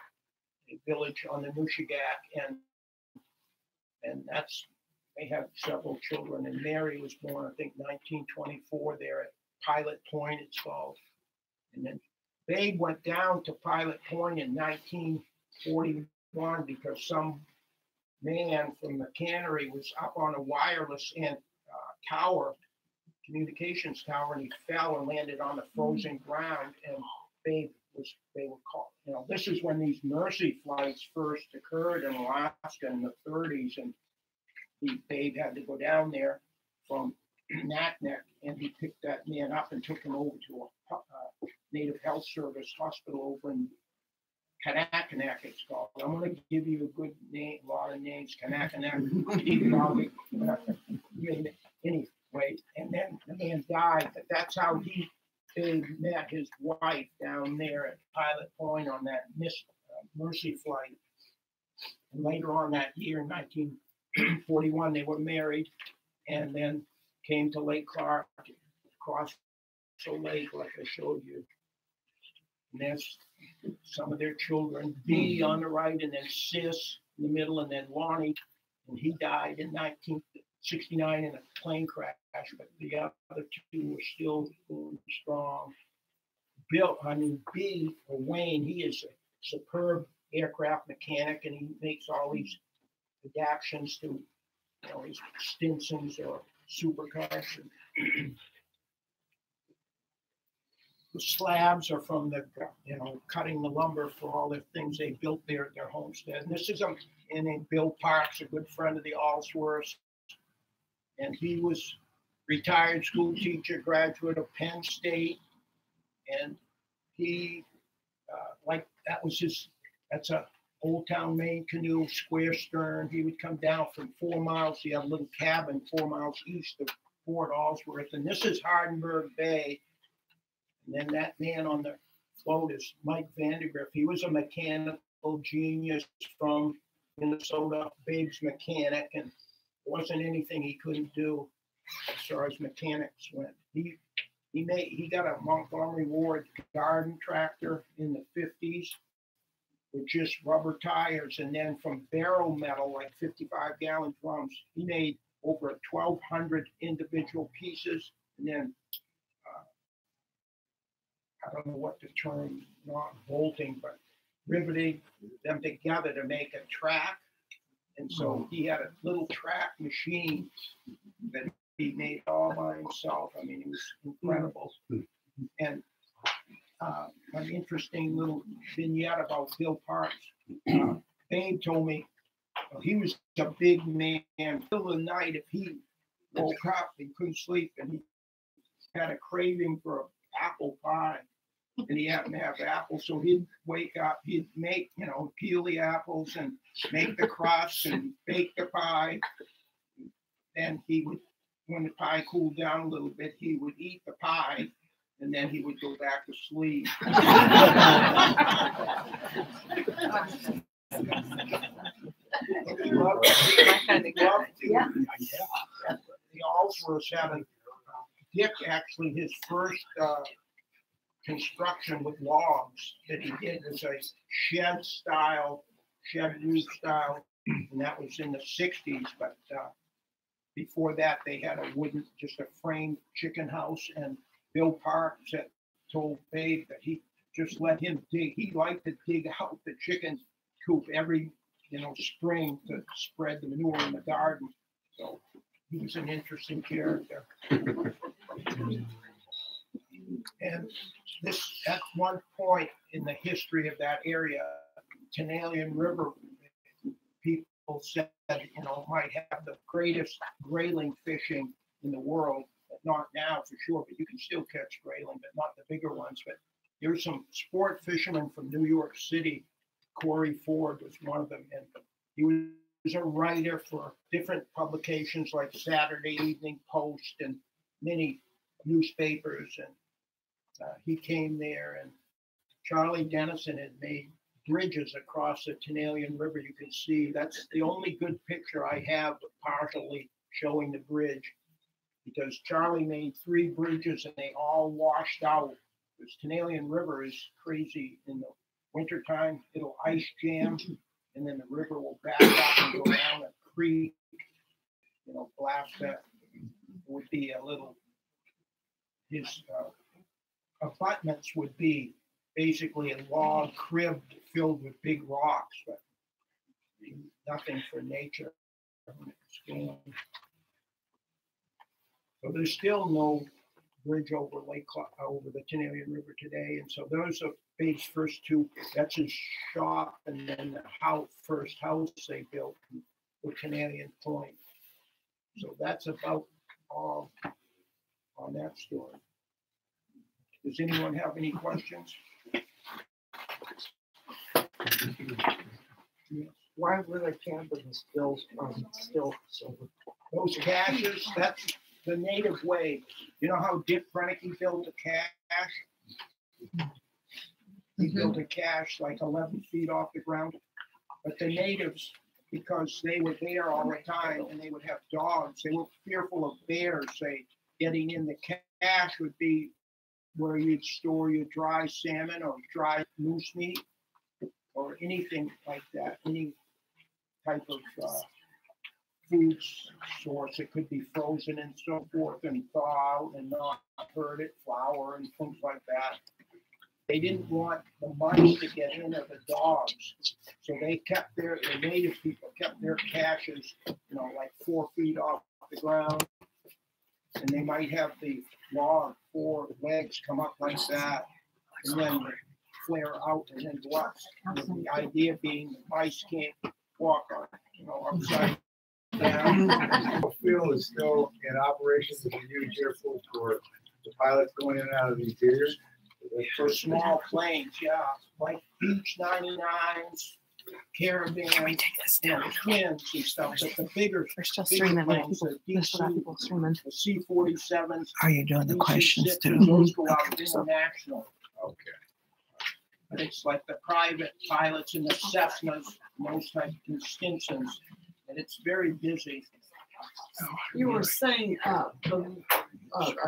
a village on the Nushagak, and that's, they have several children, and Mary was born, I think, 1924 there at Pilot Point, it's called. And then Babe went down to Pilot Point in 1941 because some man from the cannery was up on a wireless and tower, communications tower, and he fell and landed on the frozen ground. And Babe was, they were called, you know, Well, this is when these Mercy flights first occurred in Alaska in the 30s, and Dave had to go down there from Naknek, and he picked that man up and took him over to a Native Health Service hospital over in Kanakanak, it's called. I'm going to give you a good name, a lot of names, Kanakanak, anyway, and then the man died, but that's how Dave met his wife down there at Pilot Point on that Mercy flight. And later on that year, in 1941, they were married, and then came to Lake Clark, across the lake, like I showed you. And that's some of their children. B on the right, and then Sis in the middle, and then Lonnie. And he died in 1969 in a plane crash, but the other two were still going strong. B, or Wayne, he is a superb aircraft mechanic, and he makes all these adaptations to, his Stinsons or supercars. The slabs are from the, cutting the lumber for all the things they built there at their homestead. And this is Bill Parks, a good friend of the Allsworths. And he was retired school teacher, graduate of Penn State. And he, that's a Old Town Maine canoe, square stern. He would come down from 4 miles. He had a little cabin 4 miles east of Fort Allsworth. And this is Hardenberg Bay. And then that man on the float is Mike Vandergriff. He was a mechanical genius from Minnesota, Babe's mechanic, and there wasn't anything he couldn't do as far as mechanics went. He got a Montgomery Ward garden tractor in the 50s with just rubber tires, and then from barrel metal, like 55-gallon drums, he made over 1,200 individual pieces, and then I don't know what the term, not bolting, but riveting them together to make a track. And so he had a little track machine that he made all by himself. I mean, it was incredible. And an interesting little vignette about Bill Parks. Babe told me he was a big man. Middle of the night, if he woke up, he couldn't sleep, and he had a craving for an apple pie. And he happened to have apples, so he'd wake up, he'd make, peel the apples and make the crust and bake the pie. Then he would, when the pie cooled down a little bit, he would eat the pie, and then he would go back to sleep. The Allsworths had Dick, actually, his first construction with logs that he did was a shed roof style, and that was in the 60s. But before that, they had just a framed chicken house. And Bill Parks had told Babe that he just let him dig. He liked to dig out the chicken coop every spring to spread the manure in the garden. So he was an interesting character. And this, at one point in the history of that area, Tenalian River, people said, might have the greatest grayling fishing in the world. Not now for sure, but you can still catch grayling, but not the bigger ones. But there's some sport fishermen from New York City. Corey Ford was one of them, and he was a writer for different publications like Saturday Evening Post and many newspapers. And he came there, and Charlie Dennison had made bridges across the Tenalian River. You can see that's the only good picture I have partially showing the bridge, because Charlie made 3 bridges and they all washed out. This Tenalian River is crazy. In the wintertime, it'll ice jam, and then the river will back up and go down a creek, blast that. Would be a little, his abutments would be basically a log crib filled with big rocks, but nothing for nature. So there's still no bridge over over the Canadian River today. And so those are Babe's first two. That's his shop, and then the first house they built, the Canadian Point. So that's about all on that story. Does anyone have any questions? Why were the cabins built on still silver? Those caches, that's the native way. You know how Dick Brennicky built a cache? He built a cache like 11 feet off the ground. But the natives, because they were there all the time and they would have dogs, they were fearful of bears, say, getting in the cache would be where you'd store your dry salmon or dry moose meat or anything like that, any type of food source. It could be frozen and so forth and thaw out and not hurt it, flour and things like that. They didn't want the mice to get in or the dogs. So they kept the native people kept their caches, like 4 feet off the ground. And they might have the log 4 legs come up like that and then flare out and then go up. The idea being the mice can't walk on, upside down. The field is still in operation with a huge airfield for the pilots going in and out of the interior. For small planes, yeah, like Beach 99s, Caravans, twins and stuff. But the bigger planes, the C-47s. Are you doing the questions too? Those go out international. Okay. But it's like the private pilots and the Cessnas, those type of Stinsons, and it's very busy. You were saying a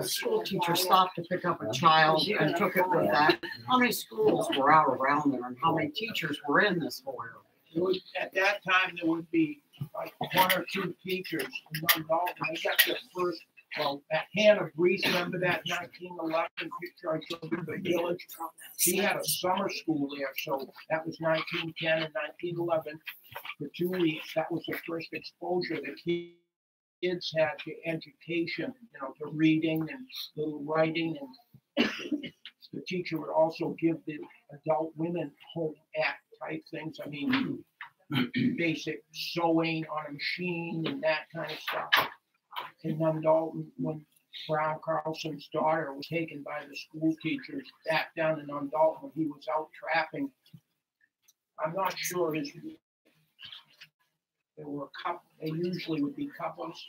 school teacher stopped to pick up a child and took it with that. How many schools were out around there, and how many teachers were in this whole area? At that time, there would be like 1 or 2 teachers in Donnellson. They got their first, at Hannah Breeze, remember that 1911 picture I showed you, the village? She had a summer school there, so that was 1910 and 1911. For 2 weeks, that was the first exposure that kids had to education, to reading and little writing, and the teacher would also give the adult women home ec type things. I mean, basic sewing on a machine and that kind of stuff. And then Dalton, when Brown Carlson's daughter was taken by the school teachers back down in Dalton when he was out trapping, I'm not sure there were a couple. They usually would be couples.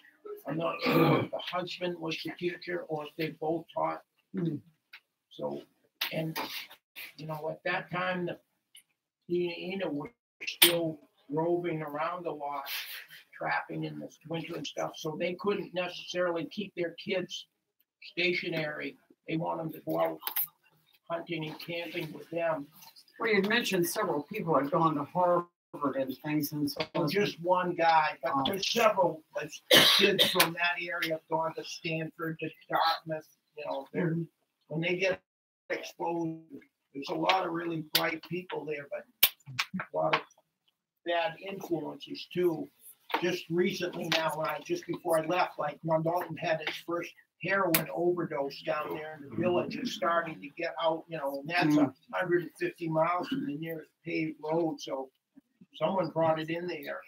I'm not sure if the husband was the teacher or if they both taught. So, and at that time, the Ina were still roving around a lot, trapping in the winter and stuff. So they couldn't necessarily keep their kids stationary. They want them to go out hunting and camping with them. Well, you mentioned several people had gone to Harvard and things, and so just one guy, but there's several kids from that area have gone to Stanford, to Dartmouth. When they get exposed, there's a lot of really bright people there, but a lot of bad influences too. Just recently now, just before I left, like Dalton had its first heroin overdose down there in the village. It's starting to get out, and that's 150 miles from the nearest paved road. So someone brought it in there.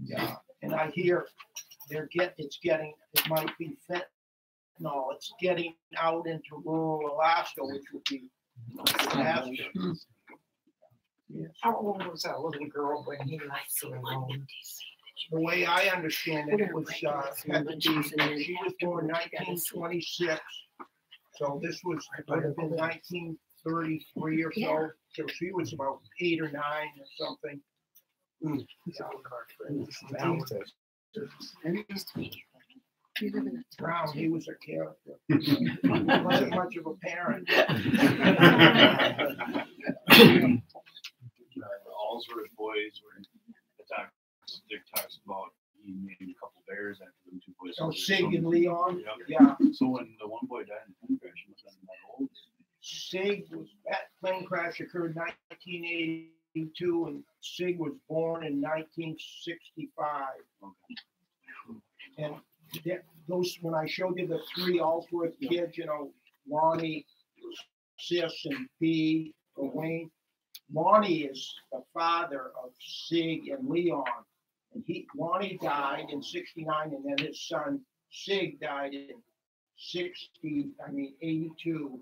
Yeah, and I hear it might be fentanyl. It's getting out into rural Alaska, which would be disastrous. Yes. How old was that little girl when he left her alone? The way I understand it, it was she was born 1926, so this would have been 1933 or so. So she was about 8 or 9 or something. Brown, he was a character. He wasn't much of a parent. All sort of boys were the time. Dick talks about he named a couple bears after them 2 boys. Oh, Sig and Leon. Yep. Yeah. So when the one boy died in the plane crash, he must have been that old. Sig that plane crash occurred in 1982, and Sig was born in 1965. Okay. And those, when I showed you the three Allsworth kids, you know, Lonnie, Sis, and B, or Wayne. Lonnie is the father of Sig and Leon. And Lonnie died in 69, and then his son Sig died in 82.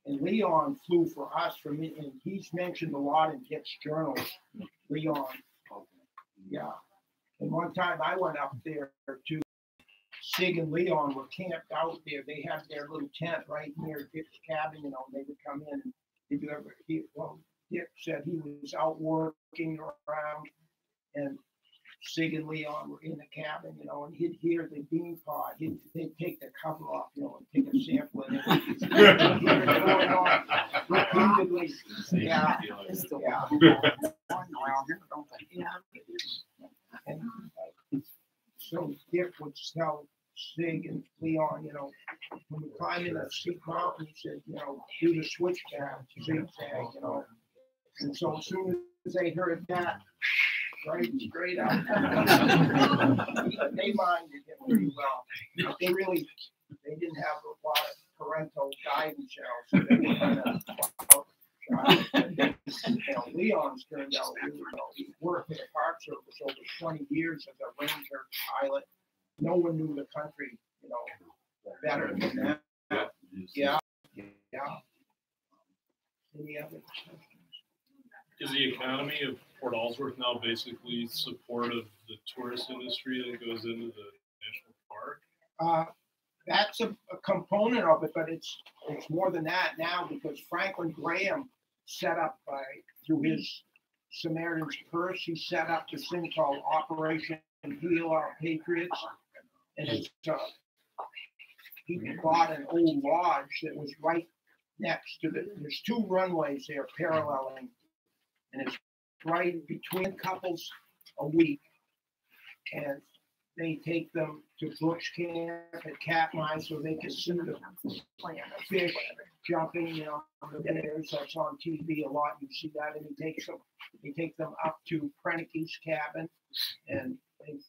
And Leon flew for us and he's mentioned a lot in Dick's journals. Leon. Yeah. And one time I went up there too. Sig and Leon were camped out there. They had their little tent right near Dick's cabin, you know, and they would come in. And did you ever Dick said he was out working around, and Sig and Leon were in the cabin, you know, and he'd hear the bean pod. They'd take the cover off, you know, and take a sample and he'd hear it going on repeatedly. Yeah. And so Dick would tell Sig and Leon, you know, when we climb in a steep mountain, he said, you know, do the switchback, zigzag, you know. And so as soon as they heard that, right straight up, they minded it pretty well. They didn't have a lot of parental guidance, you know, so they you know, Leon's turned out really well. He worked in the Park Service over 20 years as a ranger pilot. No one knew the country, you know, better than that. Yeah. Any other questions? Is the economy of Port Allsworth now basically supportive of the tourist industry that goes into the national park? That's a component of it, but it's more than that now, because Franklin Graham set up through his Samaritan's Purse, he set up this thing called Operation Heal Our Patriots, and he bought an old lodge that was right next to there's two runways there paralleling, and it's right between couples a week, and they take them to Brooks Camp at Katmai so they can see the fish jumping, you know, the bears. That's on TV a lot. You see that, and they take them up to Prenike's cabin, and they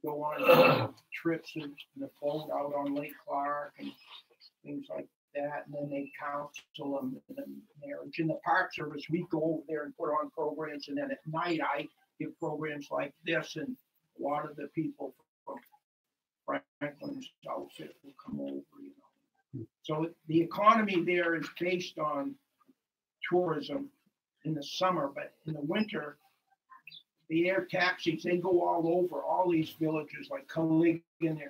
go on trips in the boat out on Lake Clark and things like that, and then they counsel them in the marriage. In the Park Service, we go over there and put on programs, and then at night I give programs like this, and a lot of the people from Franklin's outfit will come over, you know. So the economy there is based on tourism in the summer, but in the winter, the air taxis, they go all over all these villages like Culligan and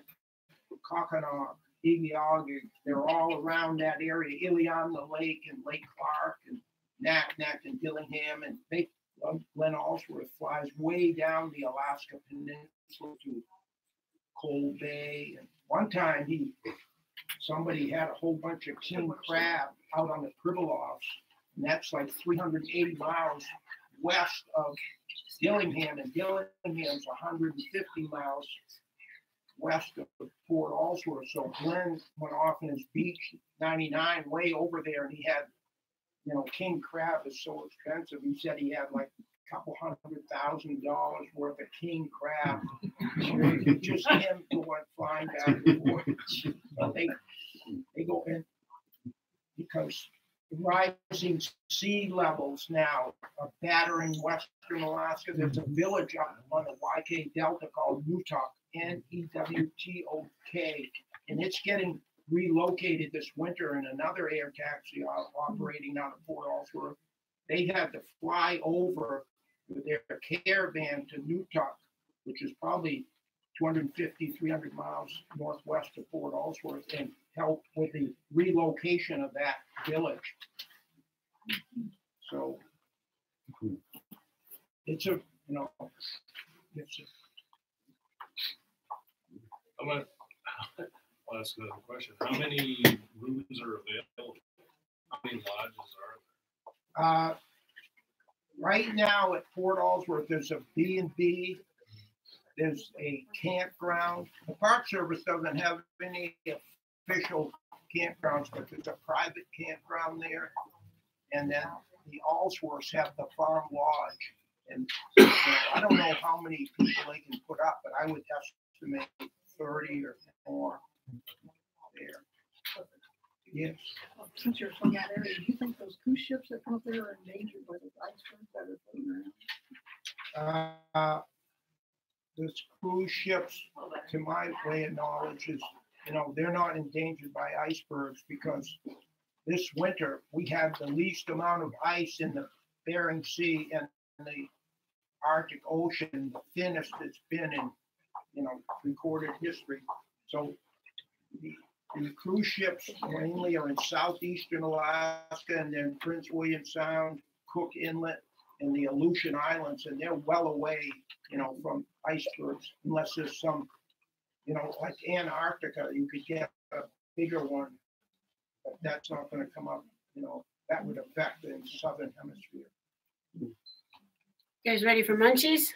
Cockanock, Igiagi. They're all around that area, Iliamna Lake and Lake Clark and Naknek and Dillingham, and Glenn Allsworth flies way down the Alaska Peninsula to Cold Bay. And one time somebody had a whole bunch of king crab out on the Pribilofs, and that's like 380 miles west of Dillingham, and Dillingham's 150 miles west of Port Allsworth. So Glenn went off in his Beach 99 way over there, and he had, you know, king crab is so expensive. He said he had like a couple $100,000 worth of king crab. Just him going flying back and forth. So they go in because the rising sea levels now are battering western Alaska. There's a village up on the YK Delta called Newtok, Newtok, and it's getting relocated this winter in another air taxi operating out of Port Allsworth. They had to fly over with their caravan to Newtok, which is probably 250, 300 miles northwest of Port Allsworth, and help with the relocation of that village. So it's I'll ask another question. How many rooms are available? How many lodges are there? Right now at Port Allsworth, there's a B&B. There's a campground. The Park Service doesn't have any official campgrounds, but there's a private campground there. And then the Allsworths have the Farm Lodge. And I don't know how many people they can put up, but I would estimate 30 or more there. Yes. Since you're from that area, do you think those cruise ships that come up there are endangered by the icebergs that are floating around? This cruise ships, to my way of knowledge, is, they're not endangered by icebergs because this winter we had the least amount of ice in the Bering Sea and the Arctic Ocean, the thinnest it's been in, recorded history. So the cruise ships mainly are in southeastern Alaska and then Prince William Sound, Cook Inlet, and the Aleutian Islands, and they're well away, from icebergs, unless there's some, like Antarctica, you could get a bigger one, but that's not going to come up, that would affect the southern hemisphere. You guys ready for munchies?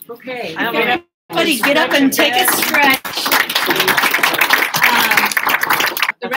Okay. Everybody get up and take a stretch.